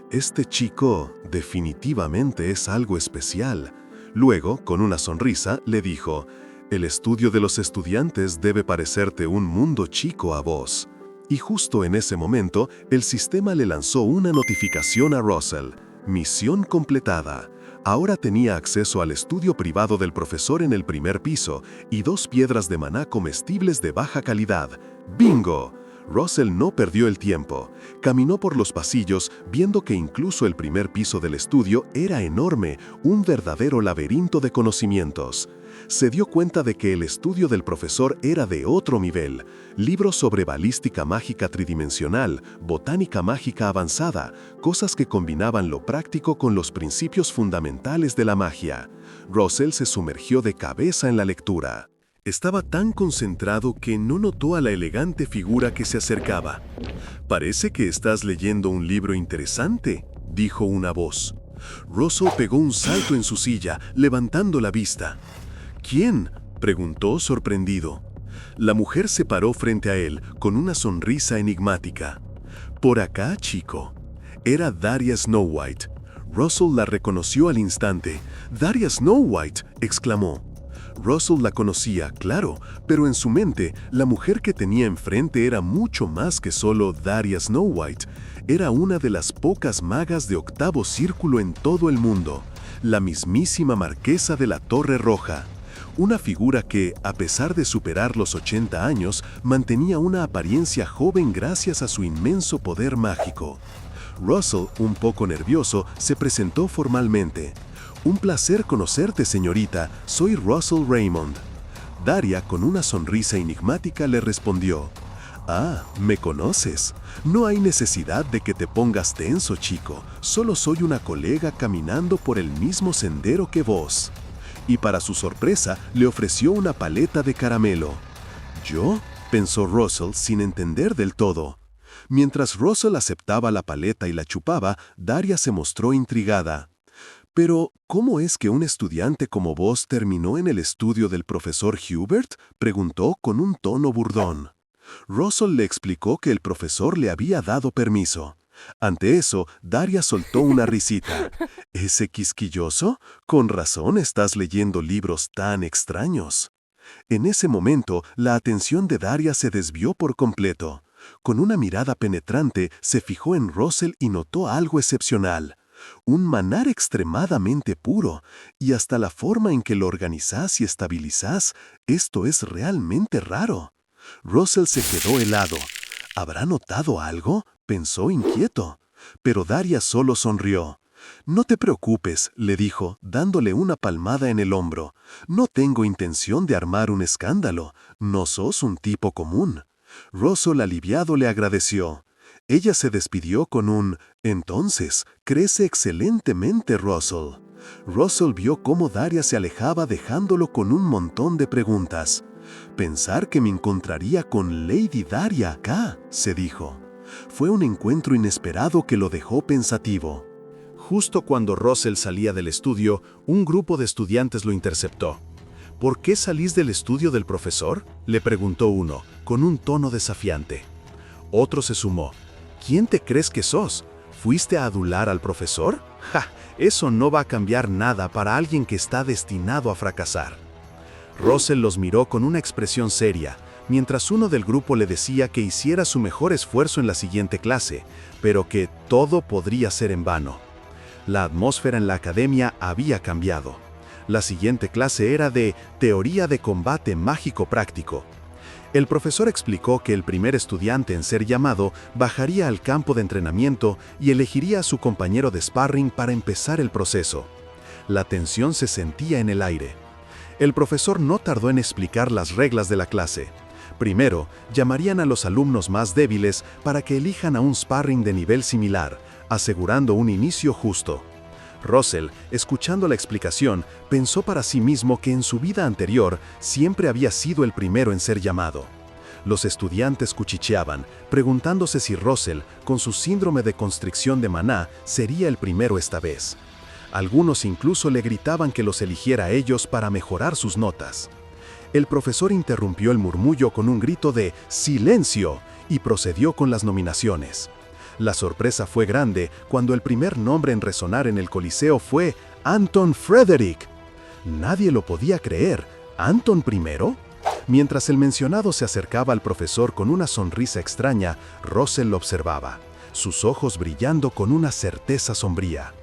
Este chico definitivamente es algo especial. Luego, con una sonrisa, le dijo, el estudio de los estudiantes debe parecerte un mundo chico a vos. Y justo en ese momento, el sistema le lanzó una notificación a Russell. Misión completada. Ahora tenía acceso al estudio privado del profesor en el primer piso y 2 piedras de maná comestibles de baja calidad. ¡Bingo! Russell no perdió el tiempo. Caminó por los pasillos, viendo que incluso el primer piso del estudio era enorme, un verdadero laberinto de conocimientos. Se dio cuenta de que el estudio del profesor era de otro nivel. Libros sobre balística mágica tridimensional, botánica mágica avanzada, cosas que combinaban lo práctico con los principios fundamentales de la magia. Russell se sumergió de cabeza en la lectura. Estaba tan concentrado que no notó a la elegante figura que se acercaba. «Parece que estás leyendo un libro interesante», dijo una voz. Russell pegó un salto en su silla, levantando la vista. «¿Quién?», preguntó sorprendido. La mujer se paró frente a él con una sonrisa enigmática. «Por acá, chico». Era Daria Snow White. Russell la reconoció al instante. «¡Daria Snow White!», exclamó. Russell la conocía, claro, pero en su mente, la mujer que tenía enfrente era mucho más que solo Daria Snow White. Era una de las pocas magas de octavo círculo en todo el mundo, la mismísima Marquesa de la Torre Roja. Una figura que, a pesar de superar los 80 años, mantenía una apariencia joven gracias a su inmenso poder mágico. Russell, un poco nervioso, se presentó formalmente. «Un placer conocerte, señorita. Soy Russell Raymond». Daria, con una sonrisa enigmática, le respondió. «Ah, ¿me conoces? No hay necesidad de que te pongas tenso, chico. Solo soy una colega caminando por el mismo sendero que vos». Y para su sorpresa, le ofreció una paleta de caramelo. «¿Yo?», pensó Russell sin entender del todo. Mientras Russell aceptaba la paleta y la chupaba, Daria se mostró intrigada. «Pero, ¿cómo es que un estudiante como vos terminó en el estudio del profesor Hubert?», preguntó con un tono burdón. Russell le explicó que el profesor le había dado permiso. Ante eso, Daria soltó una risita. «¿Ese quisquilloso? Con razón estás leyendo libros tan extraños». En ese momento, la atención de Daria se desvió por completo. Con una mirada penetrante, se fijó en Russell y notó algo excepcional. Un maná extremadamente puro, y hasta la forma en que lo organizás y estabilizás, esto es realmente raro. Russell se quedó helado. ¿Habrá notado algo?, pensó inquieto. Pero Daria solo sonrió. «No te preocupes», le dijo, dándole una palmada en el hombro. «No tengo intención de armar un escándalo. No sos un tipo común». Russell, aliviado, le agradeció. Ella se despidió con un «Entonces, crece excelentemente, Russell». Russell vio cómo Daria se alejaba dejándolo con un montón de preguntas. «Pensar que me encontraría con Lady Daria acá», se dijo. Fue un encuentro inesperado que lo dejó pensativo. Justo cuando Russell salía del estudio, un grupo de estudiantes lo interceptó. «¿Por qué salís del estudio del profesor?», le preguntó uno, con un tono desafiante. Otro se sumó. «¿Quién te crees que sos? ¿Fuiste a adular al profesor? ¡Ja! Eso no va a cambiar nada para alguien que está destinado a fracasar». Russell los miró con una expresión seria, mientras uno del grupo le decía que hiciera su mejor esfuerzo en la siguiente clase, pero que todo podría ser en vano. La atmósfera en la academia había cambiado. La siguiente clase era de Teoría de Combate Mágico Práctico. El profesor explicó que el primer estudiante en ser llamado bajaría al campo de entrenamiento y elegiría a su compañero de sparring para empezar el proceso. La tensión se sentía en el aire. El profesor no tardó en explicar las reglas de la clase. Primero, llamarían a los alumnos más débiles para que elijan a un sparring de nivel similar, asegurando un inicio justo. Russell, escuchando la explicación, pensó para sí mismo que en su vida anterior siempre había sido el primero en ser llamado. Los estudiantes cuchicheaban, preguntándose si Russell, con su síndrome de constricción de maná, sería el primero esta vez. Algunos incluso le gritaban que los eligiera a ellos para mejorar sus notas. El profesor interrumpió el murmullo con un grito de «¡Silencio!» y procedió con las nominaciones. La sorpresa fue grande cuando el primer nombre en resonar en el Coliseo fue Anton Frederick. Nadie lo podía creer. ¿Anton primero? Mientras el mencionado se acercaba al profesor con una sonrisa extraña, Russell lo observaba, sus ojos brillando con una certeza sombría.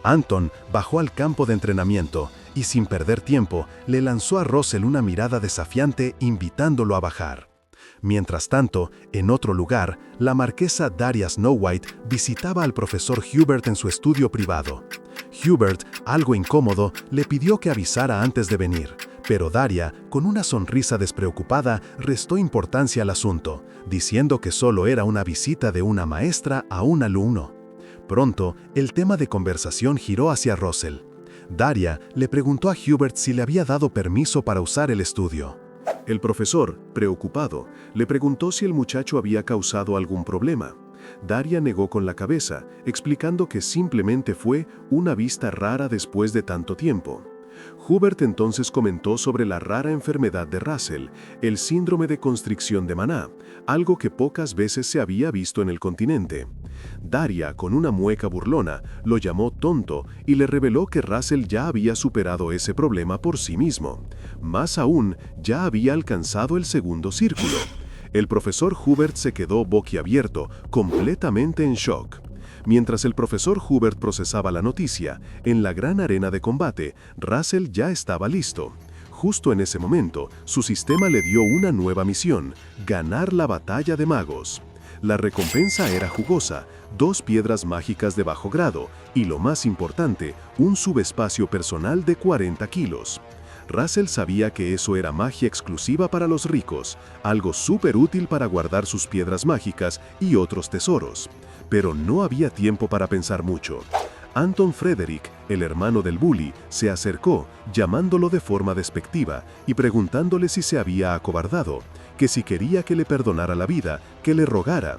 Anton bajó al campo de entrenamiento y, sin perder tiempo, le lanzó a Russell una mirada desafiante invitándolo a bajar. Mientras tanto, en otro lugar, la marquesa Daria Snowhite visitaba al profesor Hubert en su estudio privado. Hubert, algo incómodo, le pidió que avisara antes de venir, pero Daria, con una sonrisa despreocupada, restó importancia al asunto, diciendo que solo era una visita de una maestra a un alumno. Pronto, el tema de conversación giró hacia Russell. Daria le preguntó a Hubert si le había dado permiso para usar el estudio. El profesor, preocupado, le preguntó si el muchacho había causado algún problema. Daria negó con la cabeza, explicando que simplemente fue una vista rara después de tanto tiempo. Hubert entonces comentó sobre la rara enfermedad de Russell, el síndrome de constricción de maná, algo que pocas veces se había visto en el continente. Daria, con una mueca burlona, lo llamó tonto y le reveló que Russell ya había superado ese problema por sí mismo. Más aún, ya había alcanzado el segundo círculo. El profesor Hubert se quedó boquiabierto, completamente en shock. Mientras el profesor Hubert procesaba la noticia, en la gran arena de combate, Russell ya estaba listo. Justo en ese momento, su sistema le dio una nueva misión: ganar la batalla de magos. La recompensa era jugosa, 2 piedras mágicas de bajo grado y, lo más importante, un subespacio personal de 40 kilos. Russell sabía que eso era magia exclusiva para los ricos, algo súper útil para guardar sus piedras mágicas y otros tesoros. Pero no había tiempo para pensar mucho. Anton Frederick, el hermano del bully, se acercó, llamándolo de forma despectiva y preguntándole si se había acobardado, que si quería que le perdonara la vida, que le rogara.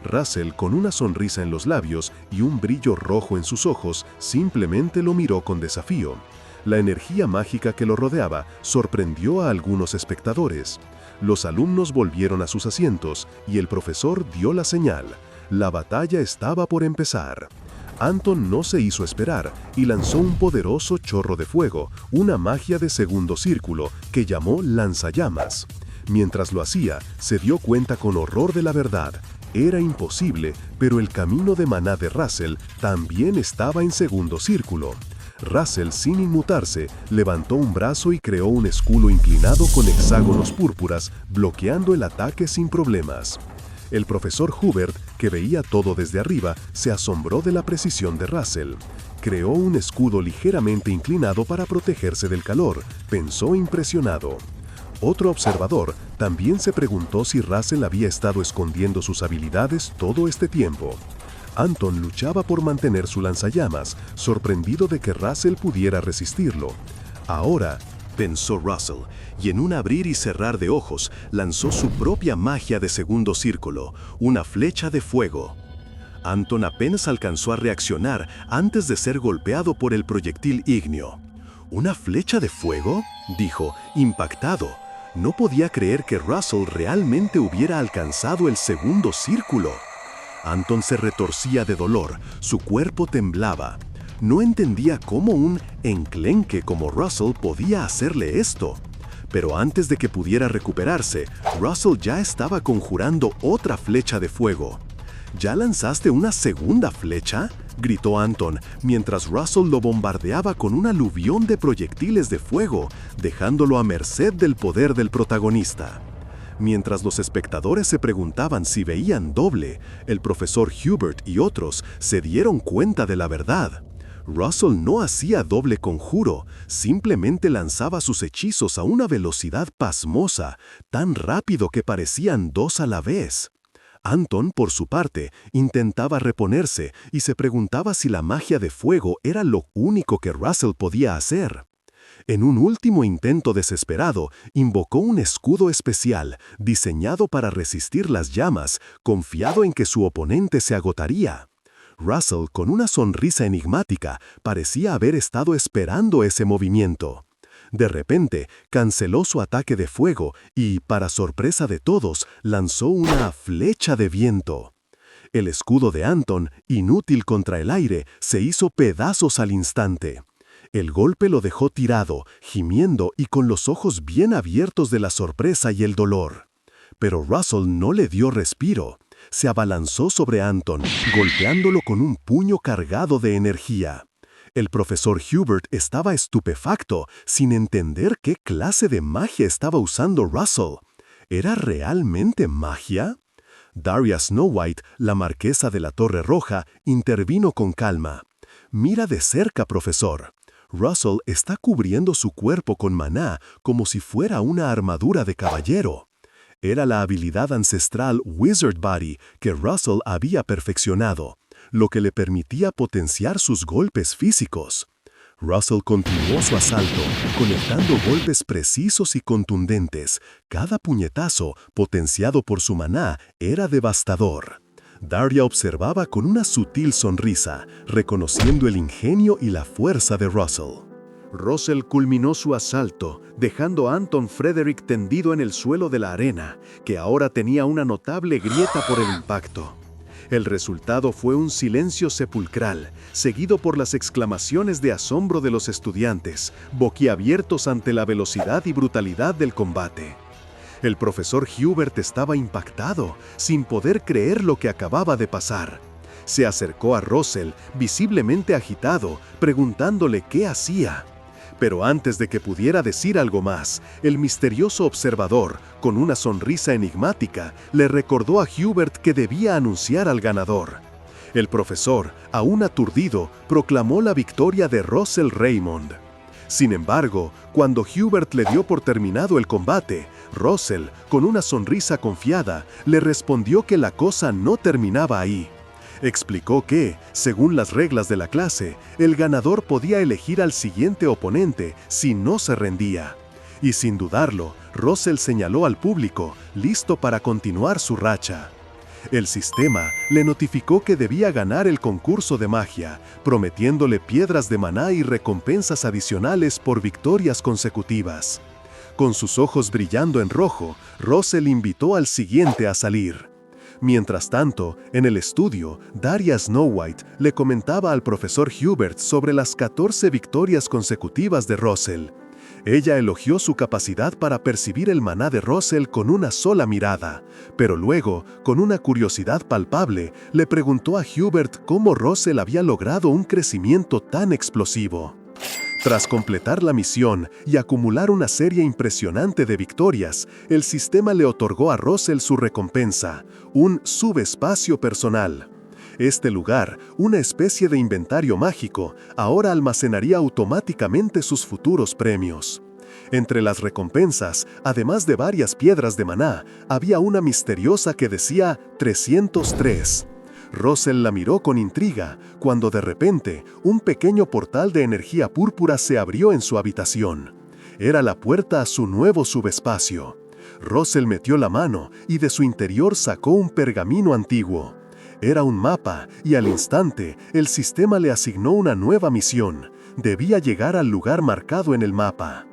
Russell, con una sonrisa en los labios y un brillo rojo en sus ojos, simplemente lo miró con desafío. La energía mágica que lo rodeaba sorprendió a algunos espectadores. Los alumnos volvieron a sus asientos y el profesor dio la señal. La batalla estaba por empezar. Anton no se hizo esperar y lanzó un poderoso chorro de fuego, una magia de segundo círculo que llamó lanzallamas. Mientras lo hacía, se dio cuenta con horror de la verdad. Era imposible, pero el camino de maná de Russell también estaba en segundo círculo. Russell, sin inmutarse, levantó un brazo y creó un escudo inclinado con hexágonos púrpuras, bloqueando el ataque sin problemas. El profesor Hubert, que veía todo desde arriba, se asombró de la precisión de Russell. Creó un escudo ligeramente inclinado para protegerse del calor, pensó impresionado. Otro observador también se preguntó si Russell había estado escondiendo sus habilidades todo este tiempo. Anton luchaba por mantener su lanzallamas, sorprendido de que Russell pudiera resistirlo. Ahora, pensó Russell, y en un abrir y cerrar de ojos, lanzó su propia magia de segundo círculo, una flecha de fuego. Anton apenas alcanzó a reaccionar antes de ser golpeado por el proyectil ígneo. ¿Una flecha de fuego?, dijo, impactado. No podía creer que Russell realmente hubiera alcanzado el segundo círculo. Anton se retorcía de dolor, su cuerpo temblaba. No entendía cómo un enclenque como Russell podía hacerle esto. Pero antes de que pudiera recuperarse, Russell ya estaba conjurando otra flecha de fuego. ¿Ya lanzaste una segunda flecha?, gritó Anton, mientras Russell lo bombardeaba con un aluvión de proyectiles de fuego, dejándolo a merced del poder del protagonista. Mientras los espectadores se preguntaban si veían doble, el profesor Hubert y otros se dieron cuenta de la verdad. Russell no hacía doble conjuro, simplemente lanzaba sus hechizos a una velocidad pasmosa, tan rápido que parecían dos a la vez. Anton, por su parte, intentaba reponerse y se preguntaba si la magia de fuego era lo único que Russell podía hacer. En un último intento desesperado, invocó un escudo especial, diseñado para resistir las llamas, confiado en que su oponente se agotaría. Russell, con una sonrisa enigmática, parecía haber estado esperando ese movimiento. De repente, canceló su ataque de fuego y, para sorpresa de todos, lanzó una flecha de viento. El escudo de Anton, inútil contra el aire, se hizo pedazos al instante. El golpe lo dejó tirado, gimiendo y con los ojos bien abiertos de la sorpresa y el dolor. Pero Russell no le dio respiro. Se abalanzó sobre Anton, golpeándolo con un puño cargado de energía. El profesor Hubert estaba estupefacto, sin entender qué clase de magia estaba usando Russell. ¿Era realmente magia? Daria Snow White, la marquesa de la Torre Roja, intervino con calma. «Mira de cerca, profesor. Russell está cubriendo su cuerpo con maná como si fuera una armadura de caballero». Era la habilidad ancestral Wizard Body que Russell había perfeccionado, lo que le permitía potenciar sus golpes físicos. Russell continuó su asalto, conectando golpes precisos y contundentes. Cada puñetazo, potenciado por su maná, era devastador. Daria observaba con una sutil sonrisa, reconociendo el ingenio y la fuerza de Russell. Russell culminó su asalto, dejando a Anton Frederick tendido en el suelo de la arena, que ahora tenía una notable grieta por el impacto. El resultado fue un silencio sepulcral, seguido por las exclamaciones de asombro de los estudiantes, boquiabiertos ante la velocidad y brutalidad del combate. El profesor Hubert estaba impactado, sin poder creer lo que acababa de pasar. Se acercó a Russell, visiblemente agitado, preguntándole qué hacía. Pero antes de que pudiera decir algo más, el misterioso observador, con una sonrisa enigmática, le recordó a Hubert que debía anunciar al ganador. El profesor, aún aturdido, proclamó la victoria de Russell Raymond. Sin embargo, cuando Hubert le dio por terminado el combate, Russell, con una sonrisa confiada, le respondió que la cosa no terminaba ahí. Explicó que, según las reglas de la clase, el ganador podía elegir al siguiente oponente si no se rendía. Y sin dudarlo, Russell señaló al público, listo para continuar su racha. El sistema le notificó que debía ganar el concurso de magia, prometiéndole piedras de maná y recompensas adicionales por victorias consecutivas. Con sus ojos brillando en rojo, Russell invitó al siguiente a salir. Mientras tanto, en el estudio, Daria Snow White le comentaba al profesor Hubert sobre las 14 victorias consecutivas de Russell. Ella elogió su capacidad para percibir el maná de Russell con una sola mirada, pero luego, con una curiosidad palpable, le preguntó a Hubert cómo Russell había logrado un crecimiento tan explosivo. Tras completar la misión y acumular una serie impresionante de victorias, el sistema le otorgó a Russell su recompensa, un subespacio personal. Este lugar, una especie de inventario mágico, ahora almacenaría automáticamente sus futuros premios. Entre las recompensas, además de varias piedras de maná, había una misteriosa que decía 303. Russell la miró con intriga, cuando de repente un pequeño portal de energía púrpura se abrió en su habitación. Era la puerta a su nuevo subespacio. Russell metió la mano y de su interior sacó un pergamino antiguo. Era un mapa y al instante el sistema le asignó una nueva misión. Debía llegar al lugar marcado en el mapa.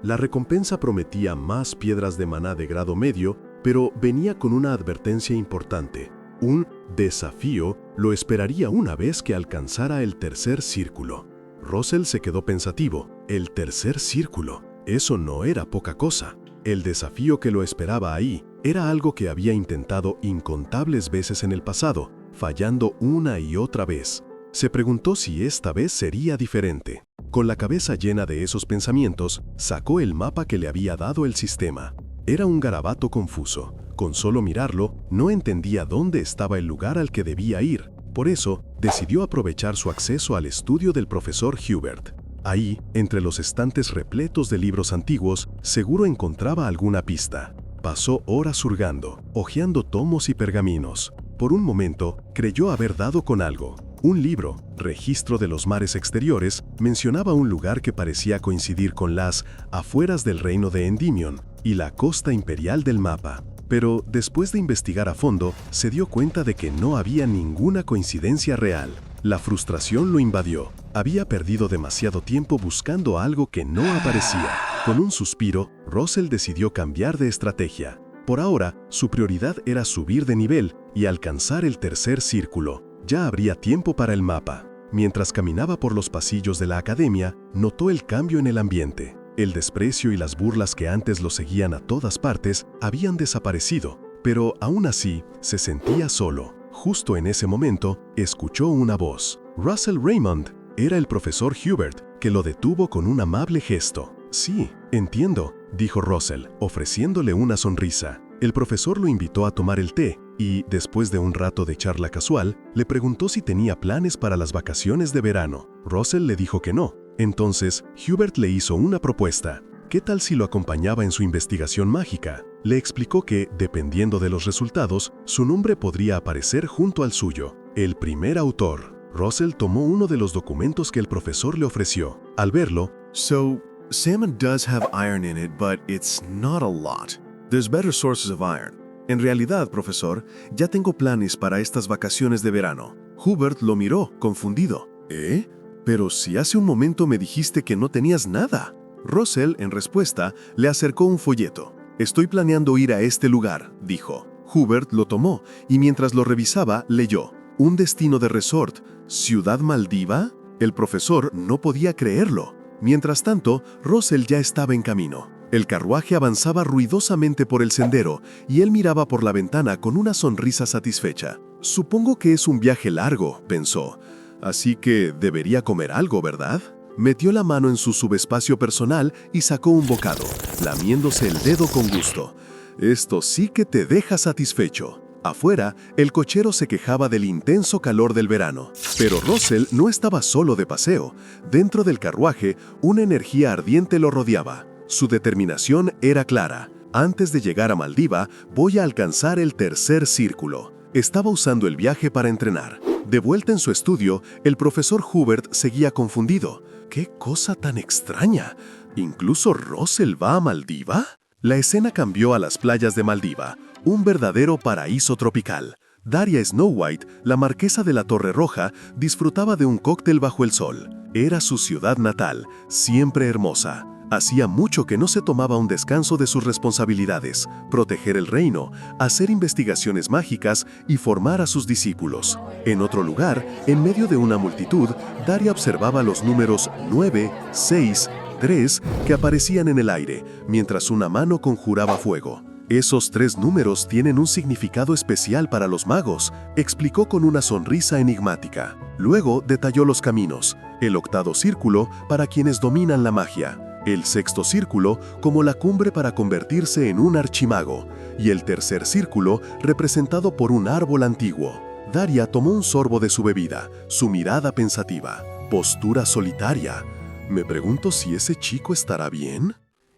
La recompensa prometía más piedras de maná de grado medio, pero venía con una advertencia importante. Un desafío lo esperaría una vez que alcanzara el tercer círculo. Russell se quedó pensativo. El tercer círculo. Eso no era poca cosa. El desafío que lo esperaba ahí era algo que había intentado incontables veces en el pasado, fallando una y otra vez. Se preguntó si esta vez sería diferente. Con la cabeza llena de esos pensamientos, sacó el mapa que le había dado el sistema. Era un garabato confuso. Con solo mirarlo, no entendía dónde estaba el lugar al que debía ir. Por eso, decidió aprovechar su acceso al estudio del profesor Hubert. Ahí, entre los estantes repletos de libros antiguos, seguro encontraba alguna pista. Pasó horas hurgando, hojeando tomos y pergaminos. Por un momento, creyó haber dado con algo. Un libro, Registro de los Mares Exteriores, mencionaba un lugar que parecía coincidir con las afueras del reino de Endymion y la costa imperial del mapa. Pero después de investigar a fondo, se dio cuenta de que no había ninguna coincidencia real. La frustración lo invadió. Había perdido demasiado tiempo buscando algo que no aparecía. Con un suspiro, Russell decidió cambiar de estrategia. Por ahora, su prioridad era subir de nivel y alcanzar el tercer círculo. Ya habría tiempo para el mapa. Mientras caminaba por los pasillos de la academia, notó el cambio en el ambiente. El desprecio y las burlas que antes lo seguían a todas partes habían desaparecido, pero aún así se sentía solo. Justo en ese momento, escuchó una voz. Russell Raymond. Era el profesor Hubert, que lo detuvo con un amable gesto. «Sí, entiendo», dijo Russell, ofreciéndole una sonrisa. El profesor lo invitó a tomar el té y, después de un rato de charla casual, le preguntó si tenía planes para las vacaciones de verano. Russell le dijo que no. Entonces, Hubert le hizo una propuesta. ¿Qué tal si lo acompañaba en su investigación mágica? Le explicó que, dependiendo de los resultados, su nombre podría aparecer junto al suyo. El primer autor. Russell tomó uno de los documentos que el profesor le ofreció. Al verlo, So, salmon does have iron in it, but it's not a lot. There's better sources of iron. En realidad, profesor, ya tengo planes para estas vacaciones de verano. Hubert lo miró, confundido. ¿Eh? Pero si hace un momento me dijiste que no tenías nada. Russell, en respuesta, le acercó un folleto. Estoy planeando ir a este lugar, dijo. Hubert lo tomó y mientras lo revisaba, leyó. Un destino de resort. ¿Ciudad Maldiva? El profesor no podía creerlo. Mientras tanto, Russell ya estaba en camino. El carruaje avanzaba ruidosamente por el sendero y él miraba por la ventana con una sonrisa satisfecha. Supongo que es un viaje largo, pensó. Así que debería comer algo, ¿verdad? Metió la mano en su subespacio personal y sacó un bocado, lamiéndose el dedo con gusto. Esto sí que te deja satisfecho. Afuera, el cochero se quejaba del intenso calor del verano. Pero Russell no estaba solo de paseo. Dentro del carruaje, una energía ardiente lo rodeaba. Su determinación era clara. Antes de llegar a Maldiva, voy a alcanzar el tercer círculo. Estaba usando el viaje para entrenar. De vuelta en su estudio, el profesor Hubert seguía confundido. ¡Qué cosa tan extraña! ¿Incluso Russell va a Maldiva? La escena cambió a las playas de Maldiva, un verdadero paraíso tropical. Daria Snow White, la marquesa de la Torre Roja, disfrutaba de un cóctel bajo el sol. Era su ciudad natal, siempre hermosa. Hacía mucho que no se tomaba un descanso de sus responsabilidades, proteger el reino, hacer investigaciones mágicas y formar a sus discípulos. En otro lugar, en medio de una multitud, Daria observaba los números 9, 6, 3 que aparecían en el aire, mientras una mano conjuraba fuego. Esos 3 números tienen un significado especial para los magos, explicó con una sonrisa enigmática. Luego detalló los caminos. El 8º círculo para quienes dominan la magia. El 6º círculo como la cumbre para convertirse en un archimago. Y el 3er círculo representado por un árbol antiguo. Daria tomó un sorbo de su bebida, su mirada pensativa, postura solitaria. Me pregunto si ese chico estará bien.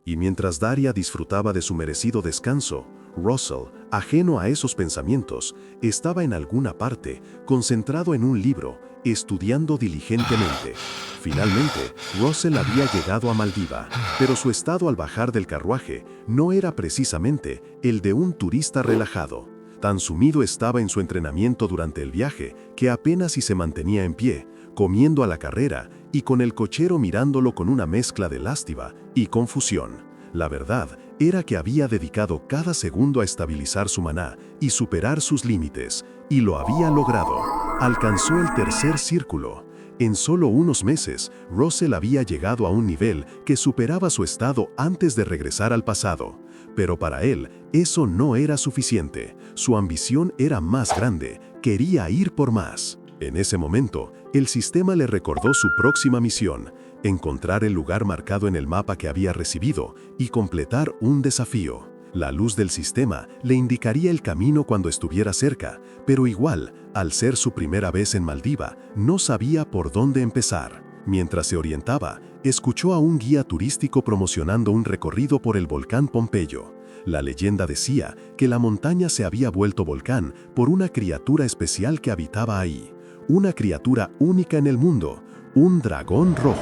Y mientras Daria disfrutaba de su merecido descanso, Russell, ajeno a esos pensamientos, estaba en alguna parte, concentrado en un libro, estudiando diligentemente. Finalmente, Russell había llegado a Maldiva, pero su estado al bajar del carruaje no era precisamente el de un turista relajado. Tan sumido estaba en su entrenamiento durante el viaje que apenas si se mantenía en pie, comiendo a la carrera y con el cochero mirándolo con una mezcla de lástima y confusión. La verdad era que había dedicado cada segundo a estabilizar su maná y superar sus límites, y lo había logrado. Alcanzó el 3er círculo. En solo unos meses, Russell había llegado a un nivel que superaba su estado antes de regresar al pasado. Pero para él, eso no era suficiente. Su ambición era más grande, quería ir por más. En ese momento, el sistema le recordó su próxima misión: encontrar el lugar marcado en el mapa que había recibido y completar un desafío. La luz del sistema le indicaría el camino cuando estuviera cerca, pero igual, al ser su primera vez en Maldiva, no sabía por dónde empezar. Mientras se orientaba, escuchó a un guía turístico promocionando un recorrido por el volcán Pompeyo. La leyenda decía que la montaña se había vuelto volcán por una criatura especial que habitaba ahí. Una criatura única en el mundo, un dragón rojo.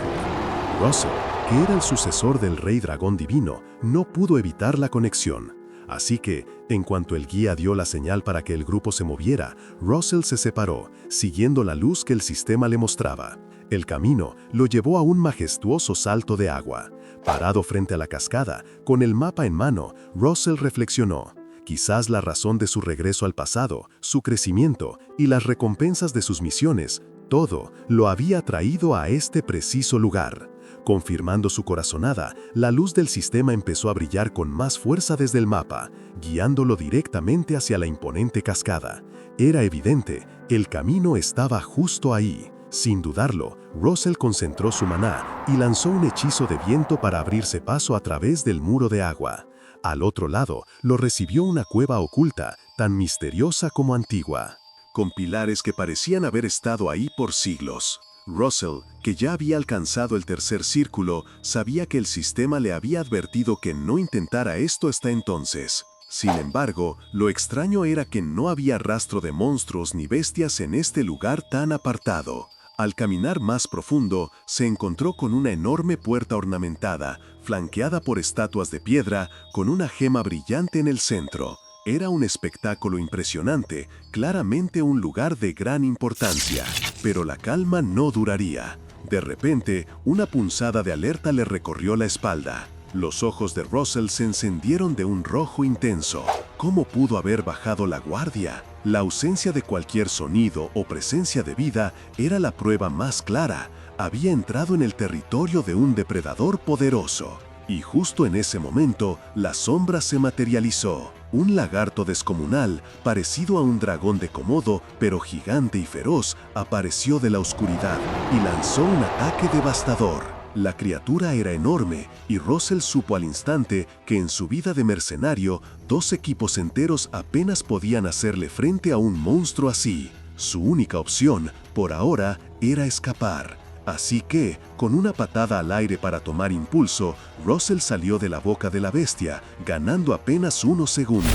Russell, que era el sucesor del rey dragón divino, no pudo evitar la conexión. Así que, en cuanto el guía dio la señal para que el grupo se moviera, Russell se separó, siguiendo la luz que el sistema le mostraba. El camino lo llevó a un majestuoso salto de agua. Parado frente a la cascada, con el mapa en mano, Russell reflexionó. Quizás la razón de su regreso al pasado, su crecimiento y las recompensas de sus misiones, todo lo había traído a este preciso lugar. Confirmando su corazonada, la luz del sistema empezó a brillar con más fuerza desde el mapa, guiándolo directamente hacia la imponente cascada. Era evidente, el camino estaba justo ahí. Sin dudarlo, Russell concentró su maná y lanzó un hechizo de viento para abrirse paso a través del muro de agua. Al otro lado, lo recibió una cueva oculta, tan misteriosa como antigua, con pilares que parecían haber estado ahí por siglos. Russell, que ya había alcanzado el 3er círculo, sabía que el sistema le había advertido que no intentara esto hasta entonces. Sin embargo, lo extraño era que no había rastro de monstruos ni bestias en este lugar tan apartado. Al caminar más profundo, se encontró con una enorme puerta ornamentada, flanqueada por estatuas de piedra, con una gema brillante en el centro. Era un espectáculo impresionante, claramente un lugar de gran importancia. Pero la calma no duraría. De repente, una punzada de alerta le recorrió la espalda. Los ojos de Russell se encendieron de un rojo intenso. ¿Cómo pudo haber bajado la guardia? La ausencia de cualquier sonido o presencia de vida era la prueba más clara. Había entrado en el territorio de un depredador poderoso. Y justo en ese momento, la sombra se materializó. Un lagarto descomunal, parecido a un dragón de Komodo, pero gigante y feroz, apareció de la oscuridad y lanzó un ataque devastador. La criatura era enorme y Russell supo al instante que en su vida de mercenario, 2 equipos enteros apenas podían hacerle frente a un monstruo así. Su única opción, por ahora, era escapar. Así que, con una patada al aire para tomar impulso, Russell salió de la boca de la bestia, ganando apenas unos segundos.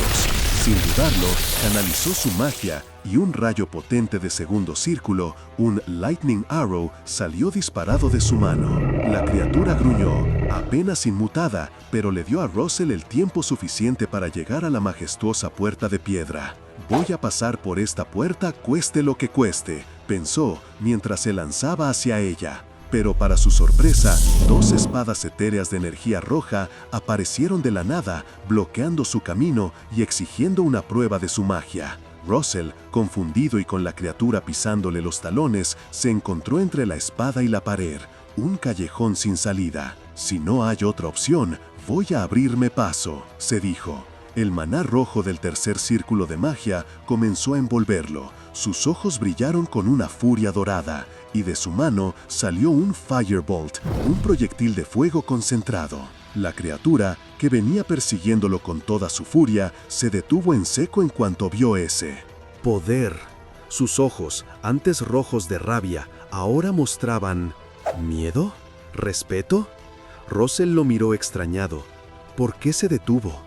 Sin dudarlo, canalizó su magia y un rayo potente de segundo círculo, un Lightning Arrow, salió disparado de su mano. La criatura gruñó, apenas inmutada, pero le dio a Russell el tiempo suficiente para llegar a la majestuosa puerta de piedra. «Voy a pasar por esta puerta cueste lo que cueste», pensó mientras se lanzaba hacia ella. Pero para su sorpresa, 2 espadas etéreas de energía roja aparecieron de la nada, bloqueando su camino y exigiendo una prueba de su magia. Russell, confundido y con la criatura pisándole los talones, se encontró entre la espada y la pared, un callejón sin salida. «Si no hay otra opción, voy a abrirme paso», se dijo. El maná rojo del tercer círculo de magia comenzó a envolverlo. Sus ojos brillaron con una furia dorada, y de su mano salió un Firebolt, un proyectil de fuego concentrado. La criatura, que venía persiguiéndolo con toda su furia, se detuvo en seco en cuanto vio ese Poder. Sus ojos, antes rojos de rabia, ahora mostraban ¿miedo? ¿Respeto? Russell lo miró extrañado. ¿Por qué se detuvo?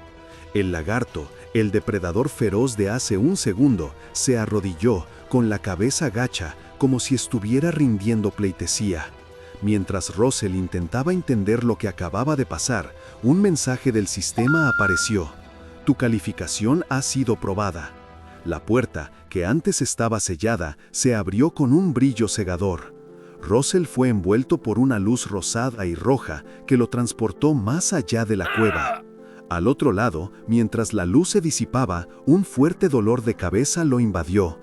El lagarto, el depredador feroz de hace un segundo, se arrodilló, con la cabeza gacha, como si estuviera rindiendo pleitesía. Mientras Russell intentaba entender lo que acababa de pasar, un mensaje del sistema apareció. Tu calificación ha sido probada. La puerta, que antes estaba sellada, se abrió con un brillo cegador. Russell fue envuelto por una luz rosada y roja que lo transportó más allá de la cueva. Al otro lado, mientras la luz se disipaba, un fuerte dolor de cabeza lo invadió.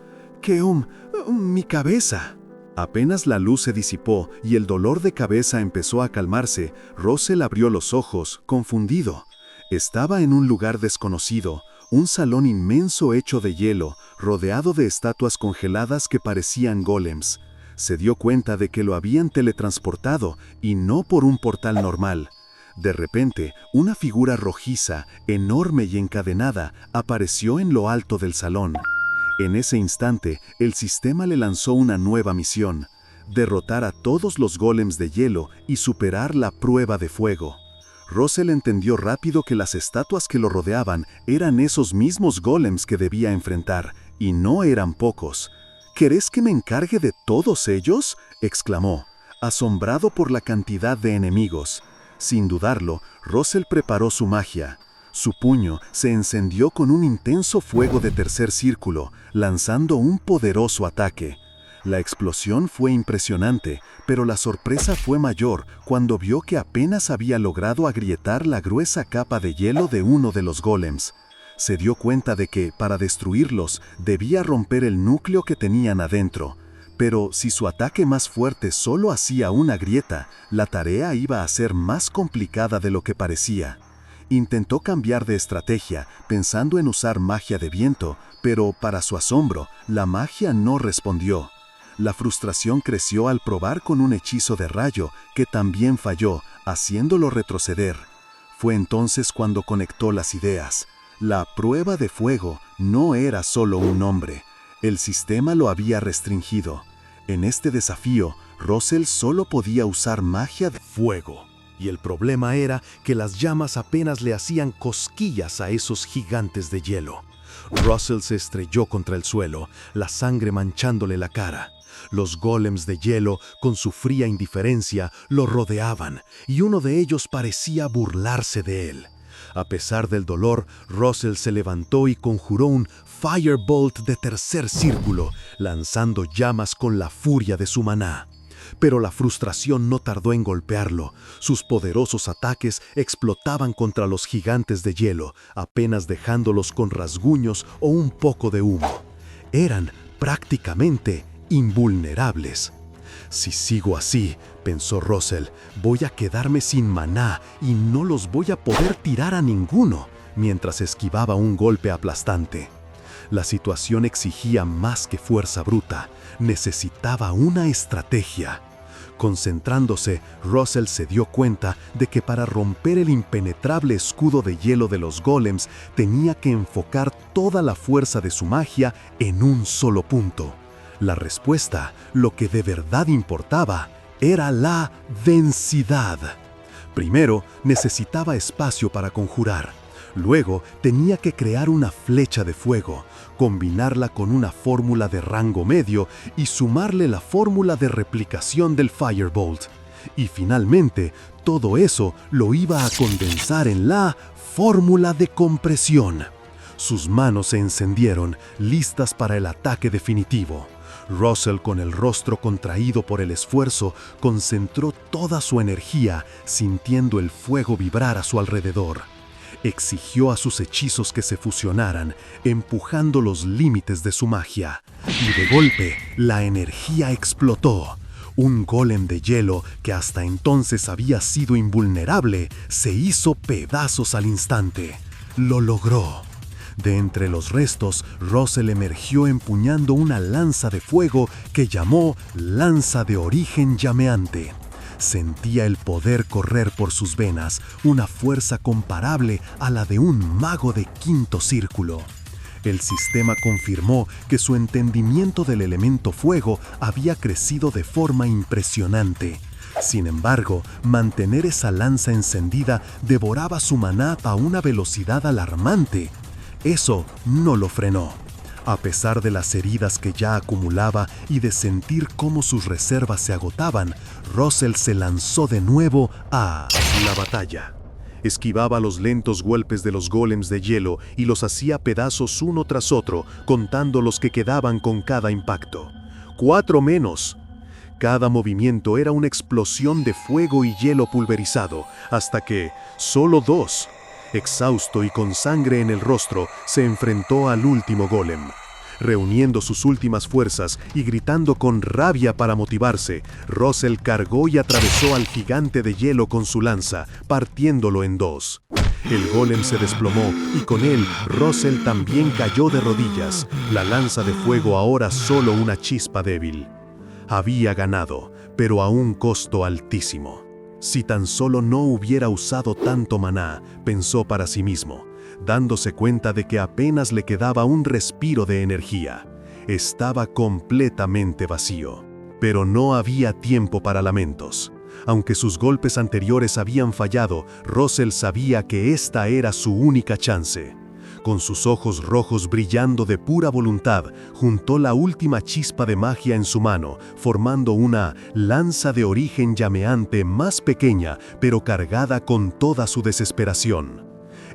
¡Mi cabeza! Apenas la luz se disipó y el dolor de cabeza empezó a calmarse, Russell abrió los ojos, confundido. Estaba en un lugar desconocido, un salón inmenso hecho de hielo, rodeado de estatuas congeladas que parecían golems. Se dio cuenta de que lo habían teletransportado y no por un portal normal. De repente, una figura rojiza, enorme y encadenada, apareció en lo alto del salón. En ese instante, el sistema le lanzó una nueva misión: derrotar a todos los golems de hielo y superar la prueba de fuego. Russell entendió rápido que las estatuas que lo rodeaban eran esos mismos golems que debía enfrentar, y no eran pocos. ¿Querés que me encargue de todos ellos?, exclamó, asombrado por la cantidad de enemigos. Sin dudarlo, Russell preparó su magia. Su puño se encendió con un intenso fuego de tercer círculo, lanzando un poderoso ataque. La explosión fue impresionante, pero la sorpresa fue mayor cuando vio que apenas había logrado agrietar la gruesa capa de hielo de uno de los golems. Se dio cuenta de que, para destruirlos, debía romper el núcleo que tenían adentro. Pero si su ataque más fuerte solo hacía una grieta, la tarea iba a ser más complicada de lo que parecía. Intentó cambiar de estrategia, pensando en usar magia de viento, pero, para su asombro, la magia no respondió. La frustración creció al probar con un hechizo de rayo, que también falló, haciéndolo retroceder. Fue entonces cuando conectó las ideas. La prueba de fuego no era solo un nombre. El sistema lo había restringido. En este desafío, Russell solo podía usar magia de fuego. Y el problema era que las llamas apenas le hacían cosquillas a esos gigantes de hielo. Russell se estrelló contra el suelo, la sangre manchándole la cara. Los golems de hielo, con su fría indiferencia, lo rodeaban, y uno de ellos parecía burlarse de él. A pesar del dolor, Russell se levantó y conjuró un Firebolt de tercer círculo, lanzando llamas con la furia de su maná. Pero la frustración no tardó en golpearlo. Sus poderosos ataques explotaban contra los gigantes de hielo, apenas dejándolos con rasguños o un poco de humo. Eran prácticamente invulnerables. Si sigo así, pensó Russell, voy a quedarme sin maná y no los voy a poder tirar a ninguno, mientras esquivaba un golpe aplastante. La situación exigía más que fuerza bruta, necesitaba una estrategia. Concentrándose, Russell se dio cuenta de que para romper el impenetrable escudo de hielo de los golems tenía que enfocar toda la fuerza de su magia en un solo punto. La respuesta, lo que de verdad importaba, era la densidad. Primero, necesitaba espacio para conjurar. Luego, tenía que crear una flecha de fuego, combinarla con una fórmula de rango medio y sumarle la fórmula de replicación del Firebolt. Y finalmente, todo eso lo iba a condensar en la fórmula de compresión. Sus manos se encendieron, listas para el ataque definitivo. Russell, con el rostro contraído por el esfuerzo, concentró toda su energía, sintiendo el fuego vibrar a su alrededor. Exigió a sus hechizos que se fusionaran, empujando los límites de su magia. Y de golpe, la energía explotó. Un golem de hielo, que hasta entonces había sido invulnerable, se hizo pedazos al instante. Lo logró. De entre los restos, Russell emergió empuñando una lanza de fuego que llamó lanza de origen llameante. Sentía el poder correr por sus venas, una fuerza comparable a la de un mago de quinto círculo. El sistema confirmó que su entendimiento del elemento fuego había crecido de forma impresionante. Sin embargo, mantener esa lanza encendida devoraba su maná a una velocidad alarmante. Eso no lo frenó. A pesar de las heridas que ya acumulaba y de sentir cómo sus reservas se agotaban, Russell se lanzó de nuevo a la batalla. Esquivaba los lentos golpes de los golems de hielo y los hacía pedazos uno tras otro, contando los que quedaban con cada impacto. 4 menos. Cada movimiento era una explosión de fuego y hielo pulverizado, hasta que solo 2. Exhausto y con sangre en el rostro, se enfrentó al último golem. Reuniendo sus últimas fuerzas y gritando con rabia para motivarse, Russell cargó y atravesó al gigante de hielo con su lanza, partiéndolo en 2. El golem se desplomó y con él Russell también cayó de rodillas, la lanza de fuego ahora solo una chispa débil. Había ganado, pero a un costo altísimo. Si tan solo no hubiera usado tanto maná, pensó para sí mismo, dándose cuenta de que apenas le quedaba un respiro de energía. Estaba completamente vacío. Pero no había tiempo para lamentos. Aunque sus golpes anteriores habían fallado, Russell sabía que esta era su única chance. Con sus ojos rojos brillando de pura voluntad, juntó la última chispa de magia en su mano, formando una lanza de origen llameante más pequeña, pero cargada con toda su desesperación.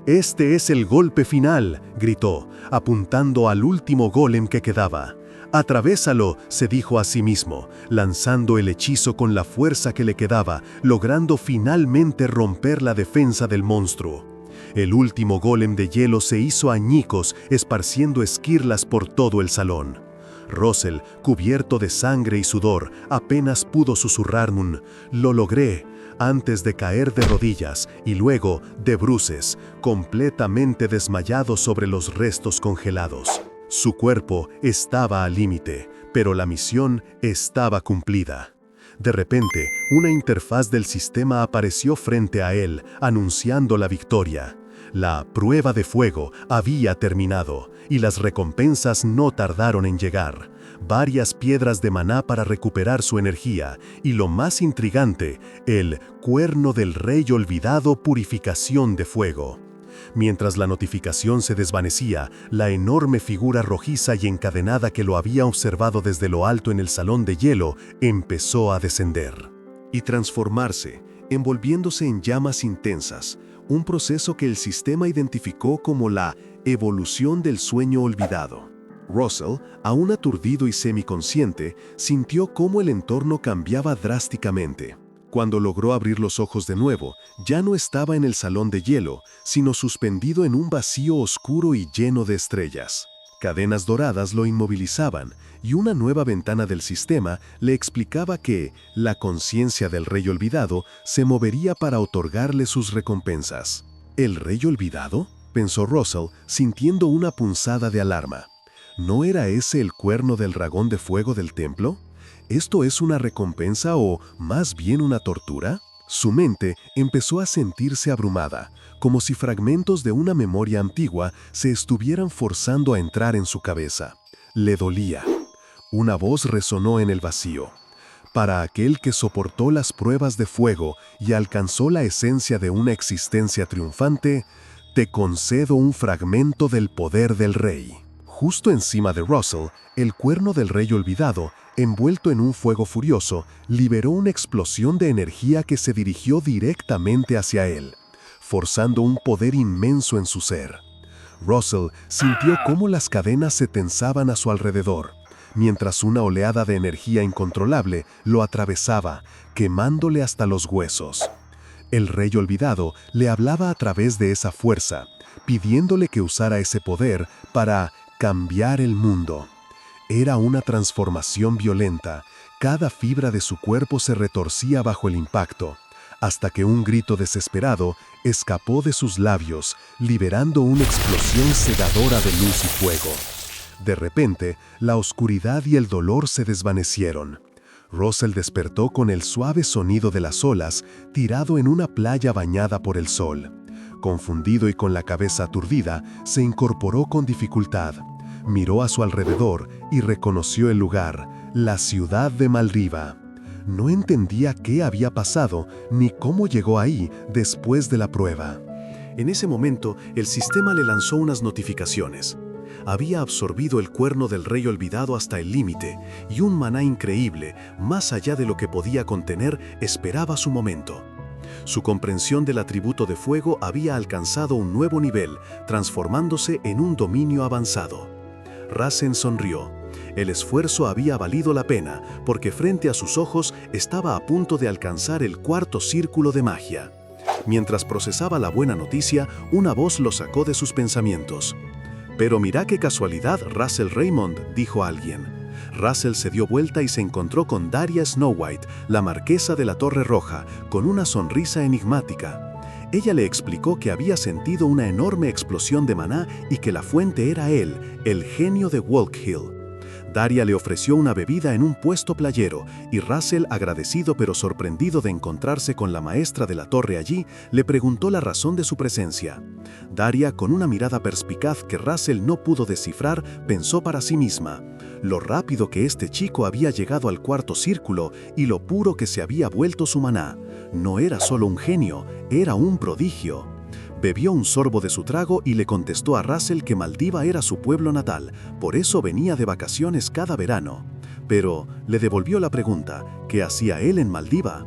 «Este es el golpe final», gritó, apuntando al último golem que quedaba. «Atravésalo», se dijo a sí mismo, lanzando el hechizo con la fuerza que le quedaba, logrando finalmente romper la defensa del monstruo. El último golem de hielo se hizo añicos, esparciendo esquirlas por todo el salón. Russell, cubierto de sangre y sudor, apenas pudo susurrar un «lo logré», antes de caer de rodillas y luego de bruces, completamente desmayado sobre los restos congelados. Su cuerpo estaba al límite, pero la misión estaba cumplida. De repente, una interfaz del sistema apareció frente a él, anunciando la victoria. La prueba de fuego había terminado, y las recompensas no tardaron en llegar. Varias piedras de maná para recuperar su energía, y lo más intrigante, el cuerno del rey olvidado, purificación de fuego. Mientras la notificación se desvanecía, la enorme figura rojiza y encadenada que lo había observado desde lo alto en el salón de hielo empezó a descender y transformarse, envolviéndose en llamas intensas, un proceso que el sistema identificó como la evolución del sueño olvidado. Russell, aún aturdido y semiconsciente, sintió cómo el entorno cambiaba drásticamente. Cuando logró abrir los ojos de nuevo, ya no estaba en el salón de hielo, sino suspendido en un vacío oscuro y lleno de estrellas. Cadenas doradas lo inmovilizaban, y una nueva ventana del sistema le explicaba que la conciencia del rey olvidado se movería para otorgarle sus recompensas. ¿El rey olvidado?, pensó Russell, sintiendo una punzada de alarma. ¿No era ese el cuerno del dragón de fuego del templo? ¿Esto es una recompensa o, más bien, una tortura? Su mente empezó a sentirse abrumada, como si fragmentos de una memoria antigua se estuvieran forzando a entrar en su cabeza. Le dolía. Una voz resonó en el vacío. Para aquel que soportó las pruebas de fuego y alcanzó la esencia de una existencia triunfante, te concedo un fragmento del poder del rey. Justo encima de Russell, el cuerno del rey olvidado, envuelto en un fuego furioso, liberó una explosión de energía que se dirigió directamente hacia él, forzando un poder inmenso en su ser. Russell sintió cómo las cadenas se tensaban a su alrededor, mientras una oleada de energía incontrolable lo atravesaba, quemándole hasta los huesos. El rey olvidado le hablaba a través de esa fuerza, pidiéndole que usara ese poder para cambiar el mundo. Era una transformación violenta. Cada fibra de su cuerpo se retorcía bajo el impacto. hasta que un grito desesperado escapó de sus labios, liberando una explosión cegadora de luz y fuego. De repente, la oscuridad y el dolor se desvanecieron. Russell despertó con el suave sonido de las olas, tirado en una playa bañada por el sol. Confundido y con la cabeza aturdida, se incorporó con dificultad. Miró a su alrededor y reconoció el lugar, la ciudad de Maldiva. No entendía qué había pasado ni cómo llegó ahí después de la prueba. En ese momento, el sistema le lanzó unas notificaciones. Había absorbido el cuerno del rey olvidado hasta el límite, y un maná increíble, más allá de lo que podía contener, esperaba su momento. Su comprensión del atributo de fuego había alcanzado un nuevo nivel, transformándose en un dominio avanzado. Rasen sonrió. El esfuerzo había valido la pena, porque frente a sus ojos estaba a punto de alcanzar el cuarto círculo de magia. Mientras procesaba la buena noticia, una voz lo sacó de sus pensamientos. «Pero mira qué casualidad, Russell Raymond», dijo alguien. Russell se dio vuelta y se encontró con Daria Snow White, la marquesa de la Torre Roja, con una sonrisa enigmática. Ella le explicó que había sentido una enorme explosión de maná y que la fuente era él, el genio de Walk Hill. Daria le ofreció una bebida en un puesto playero, y Russell, agradecido pero sorprendido de encontrarse con la maestra de la torre allí, le preguntó la razón de su presencia. Daria, con una mirada perspicaz que Russell no pudo descifrar, pensó para sí misma: lo rápido que este chico había llegado al cuarto círculo y lo puro que se había vuelto su maná. No era solo un genio, era un prodigio. Bebió un sorbo de su trago y le contestó a Russell que Maldiva era su pueblo natal, por eso venía de vacaciones cada verano. Pero le devolvió la pregunta: ¿qué hacía él en Maldiva?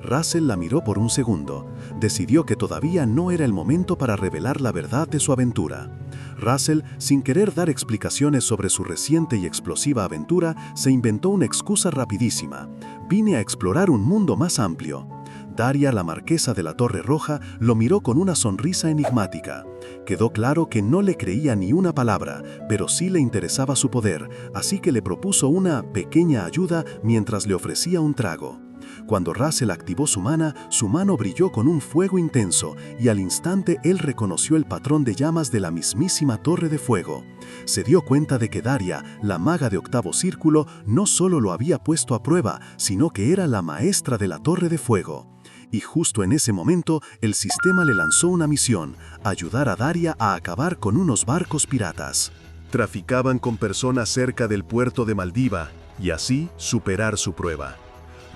Russell la miró por un segundo. Decidió que todavía no era el momento para revelar la verdad de su aventura. Russell, sin querer dar explicaciones sobre su reciente y explosiva aventura, se inventó una excusa rapidísima: «Vine a explorar un mundo más amplio». Daria, la marquesa de la Torre Roja, lo miró con una sonrisa enigmática. Quedó claro que no le creía ni una palabra, pero sí le interesaba su poder, así que le propuso una pequeña ayuda mientras le ofrecía un trago. Cuando Russell activó su mano brilló con un fuego intenso, y al instante él reconoció el patrón de llamas de la mismísima Torre de Fuego. Se dio cuenta de que Daria, la maga de octavo círculo, no solo lo había puesto a prueba, sino que era la maestra de la Torre de Fuego. Y justo en ese momento, el sistema le lanzó una misión: ayudar a Daria a acabar con unos barcos piratas. Traficaban con personas cerca del puerto de Maldiva, y así superar su prueba.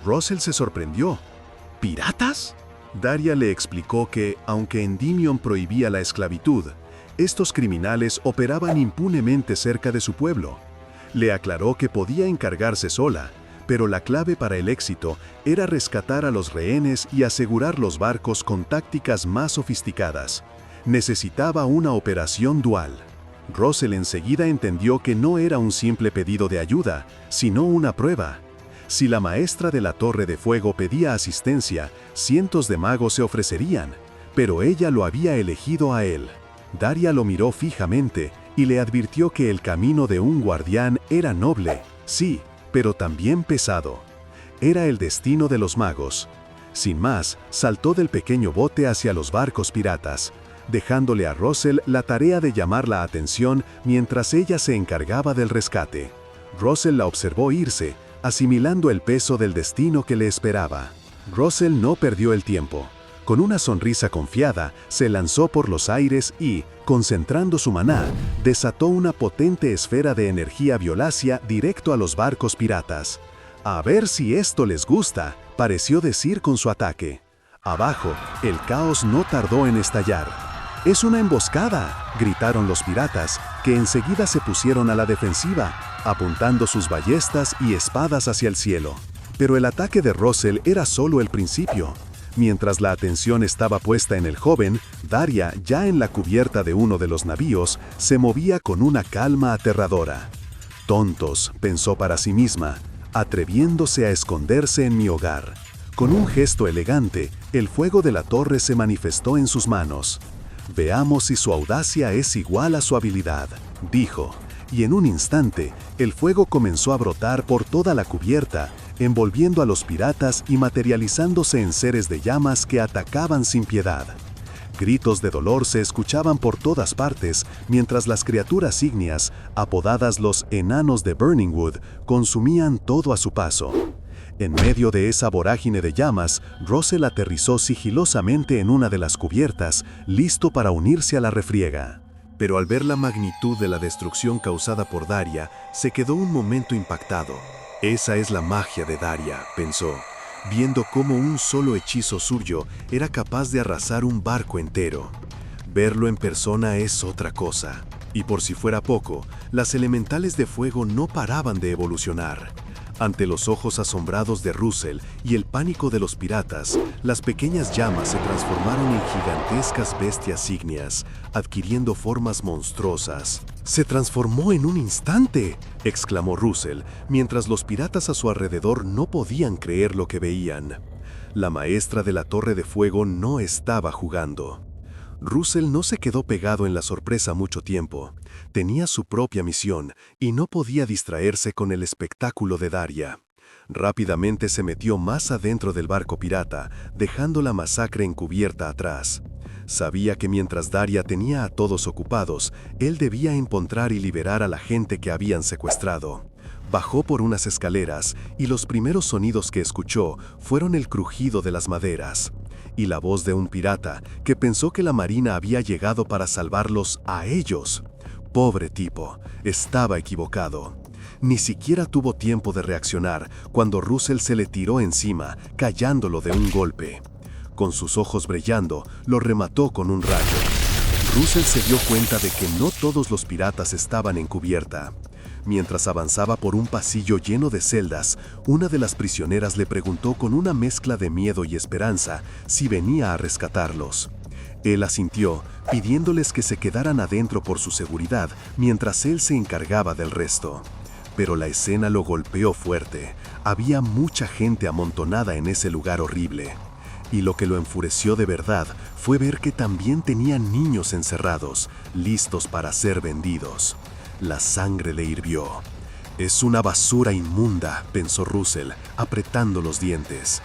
Russell se sorprendió. ¿Piratas? Daria le explicó que, aunque Endymion prohibía la esclavitud, estos criminales operaban impunemente cerca de su pueblo. Le aclaró que podía encargarse sola, pero la clave para el éxito era rescatar a los rehenes y asegurar los barcos con tácticas más sofisticadas. Necesitaba una operación dual. Russell enseguida entendió que no era un simple pedido de ayuda, sino una prueba. Si la maestra de la Torre de Fuego pedía asistencia, cientos de magos se ofrecerían, pero ella lo había elegido a él. Daria lo miró fijamente y le advirtió que el camino de un guardián era noble, sí, pero también pesado. Era el destino de los magos. Sin más, saltó del pequeño bote hacia los barcos piratas, dejándole a Russell la tarea de llamar la atención mientras ella se encargaba del rescate. Russell la observó irse, asimilando el peso del destino que le esperaba. Russell no perdió el tiempo. Con una sonrisa confiada, se lanzó por los aires y, concentrando su maná, desató una potente esfera de energía violácea directo a los barcos piratas. «A ver si esto les gusta», pareció decir con su ataque. Abajo, el caos no tardó en estallar. «¡Es una emboscada!», gritaron los piratas, que enseguida se pusieron a la defensiva, apuntando sus ballestas y espadas hacia el cielo. Pero el ataque de Russell era solo el principio. Mientras la atención estaba puesta en el joven, Daria, ya en la cubierta de uno de los navíos, se movía con una calma aterradora. «Tontos», pensó para sí misma, atreviéndose a esconderse en mi hogar. Con un gesto elegante, el fuego de la torre se manifestó en sus manos. «Veamos si su audacia es igual a su habilidad», dijo, y en un instante, el fuego comenzó a brotar por toda la cubierta, envolviendo a los piratas y materializándose en seres de llamas que atacaban sin piedad. Gritos de dolor se escuchaban por todas partes mientras las criaturas ígneas, apodadas los enanos de Burningwood, consumían todo a su paso. En medio de esa vorágine de llamas, Russell aterrizó sigilosamente en una de las cubiertas, listo para unirse a la refriega. Pero al ver la magnitud de la destrucción causada por Daria, se quedó un momento impactado. Esa es la magia de Daria, pensó, viendo cómo un solo hechizo suyo era capaz de arrasar un barco entero. Verlo en persona es otra cosa. Y por si fuera poco, las elementales de fuego no paraban de evolucionar. Ante los ojos asombrados de Russell y el pánico de los piratas, las pequeñas llamas se transformaron en gigantescas bestias ígneas, adquiriendo formas monstruosas. ¡Se transformó en un instante!, exclamó Russell, mientras los piratas a su alrededor no podían creer lo que veían. La maestra de la Torre de Fuego no estaba jugando. Russell no se quedó pegado en la sorpresa mucho tiempo. Tenía su propia misión y no podía distraerse con el espectáculo de Daria. Rápidamente se metió más adentro del barco pirata, dejando la masacre encubierta atrás. Sabía que mientras Daria tenía a todos ocupados, él debía encontrar y liberar a la gente que habían secuestrado. Bajó por unas escaleras y los primeros sonidos que escuchó fueron el crujido de las maderas y la voz de un pirata que pensó que la marina había llegado para salvarlos a ellos. Pobre tipo, estaba equivocado. Ni siquiera tuvo tiempo de reaccionar cuando Russell se le tiró encima, callándolo de un golpe. Con sus ojos brillando, lo remató con un rayo. Russell se dio cuenta de que no todos los piratas estaban en cubierta. Mientras avanzaba por un pasillo lleno de celdas, una de las prisioneras le preguntó con una mezcla de miedo y esperanza si venía a rescatarlos. Él asintió, pidiéndoles que se quedaran adentro por su seguridad, mientras él se encargaba del resto. Pero la escena lo golpeó fuerte. Había mucha gente amontonada en ese lugar horrible. Y lo que lo enfureció de verdad fue ver que también tenían niños encerrados, listos para ser vendidos. La sangre le hirvió. «Es una basura inmunda», pensó Russell, apretando los dientes.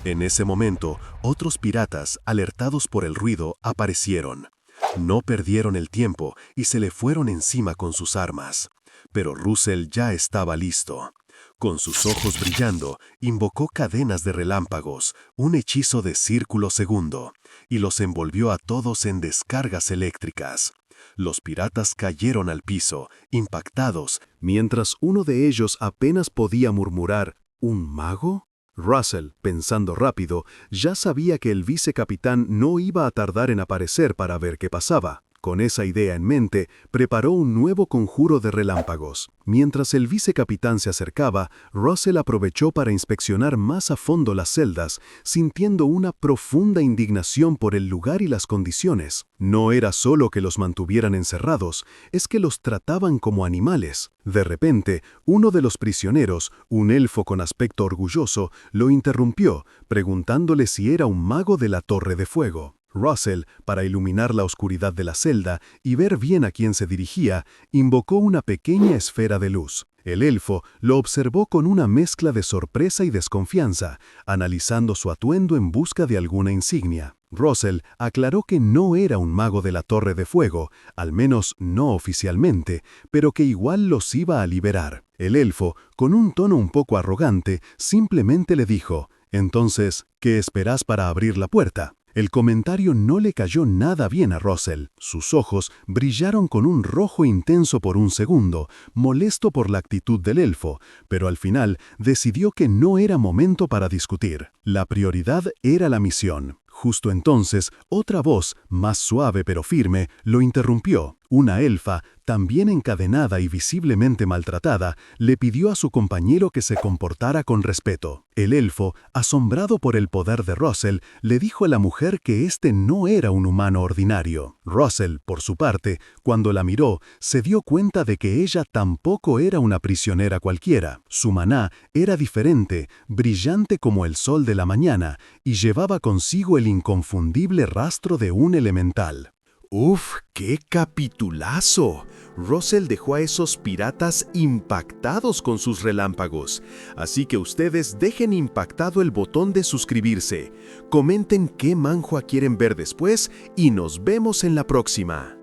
En ese momento, otros piratas, alertados por el ruido, aparecieron. No perdieron el tiempo y se le fueron encima con sus armas. Pero Russell ya estaba listo. Con sus ojos brillando, invocó cadenas de relámpagos, un hechizo de círculo segundo, y los envolvió a todos en descargas eléctricas. Los piratas cayeron al piso, impactados, mientras uno de ellos apenas podía murmurar, ¿un mago? Russell, pensando rápido, ya sabía que el vicecapitán no iba a tardar en aparecer para ver qué pasaba. Con esa idea en mente, preparó un nuevo conjuro de relámpagos. Mientras el vicecapitán se acercaba, Russell aprovechó para inspeccionar más a fondo las celdas, sintiendo una profunda indignación por el lugar y las condiciones. No era solo que los mantuvieran encerrados, es que los trataban como animales. De repente, uno de los prisioneros, un elfo con aspecto orgulloso, lo interrumpió, preguntándole si era un mago de la Torre de Fuego. Russell, para iluminar la oscuridad de la celda y ver bien a quién se dirigía, invocó una pequeña esfera de luz. El elfo lo observó con una mezcla de sorpresa y desconfianza, analizando su atuendo en busca de alguna insignia. Russell aclaró que no era un mago de la Torre de Fuego, al menos no oficialmente, pero que igual los iba a liberar. El elfo, con un tono un poco arrogante, simplemente le dijo, «Entonces, ¿qué esperas para abrir la puerta?». El comentario no le cayó nada bien a Russell. Sus ojos brillaron con un rojo intenso por un segundo, molesto por la actitud del elfo, pero al final decidió que no era momento para discutir. La prioridad era la misión. Justo entonces, otra voz, más suave pero firme, lo interrumpió. Una elfa, también encadenada y visiblemente maltratada, le pidió a su compañero que se comportara con respeto. El elfo, asombrado por el poder de Russell, le dijo a la mujer que este no era un humano ordinario. Russell, por su parte, cuando la miró, se dio cuenta de que ella tampoco era una prisionera cualquiera. Su maná era diferente, brillante como el sol de la mañana, y llevaba consigo el inconfundible rastro de un elemental. ¡Uf! ¡Qué capitulazo! Russell dejó a esos piratas impactados con sus relámpagos. Así que ustedes dejen impactado el botón de suscribirse. Comenten qué manhwa quieren ver después y nos vemos en la próxima.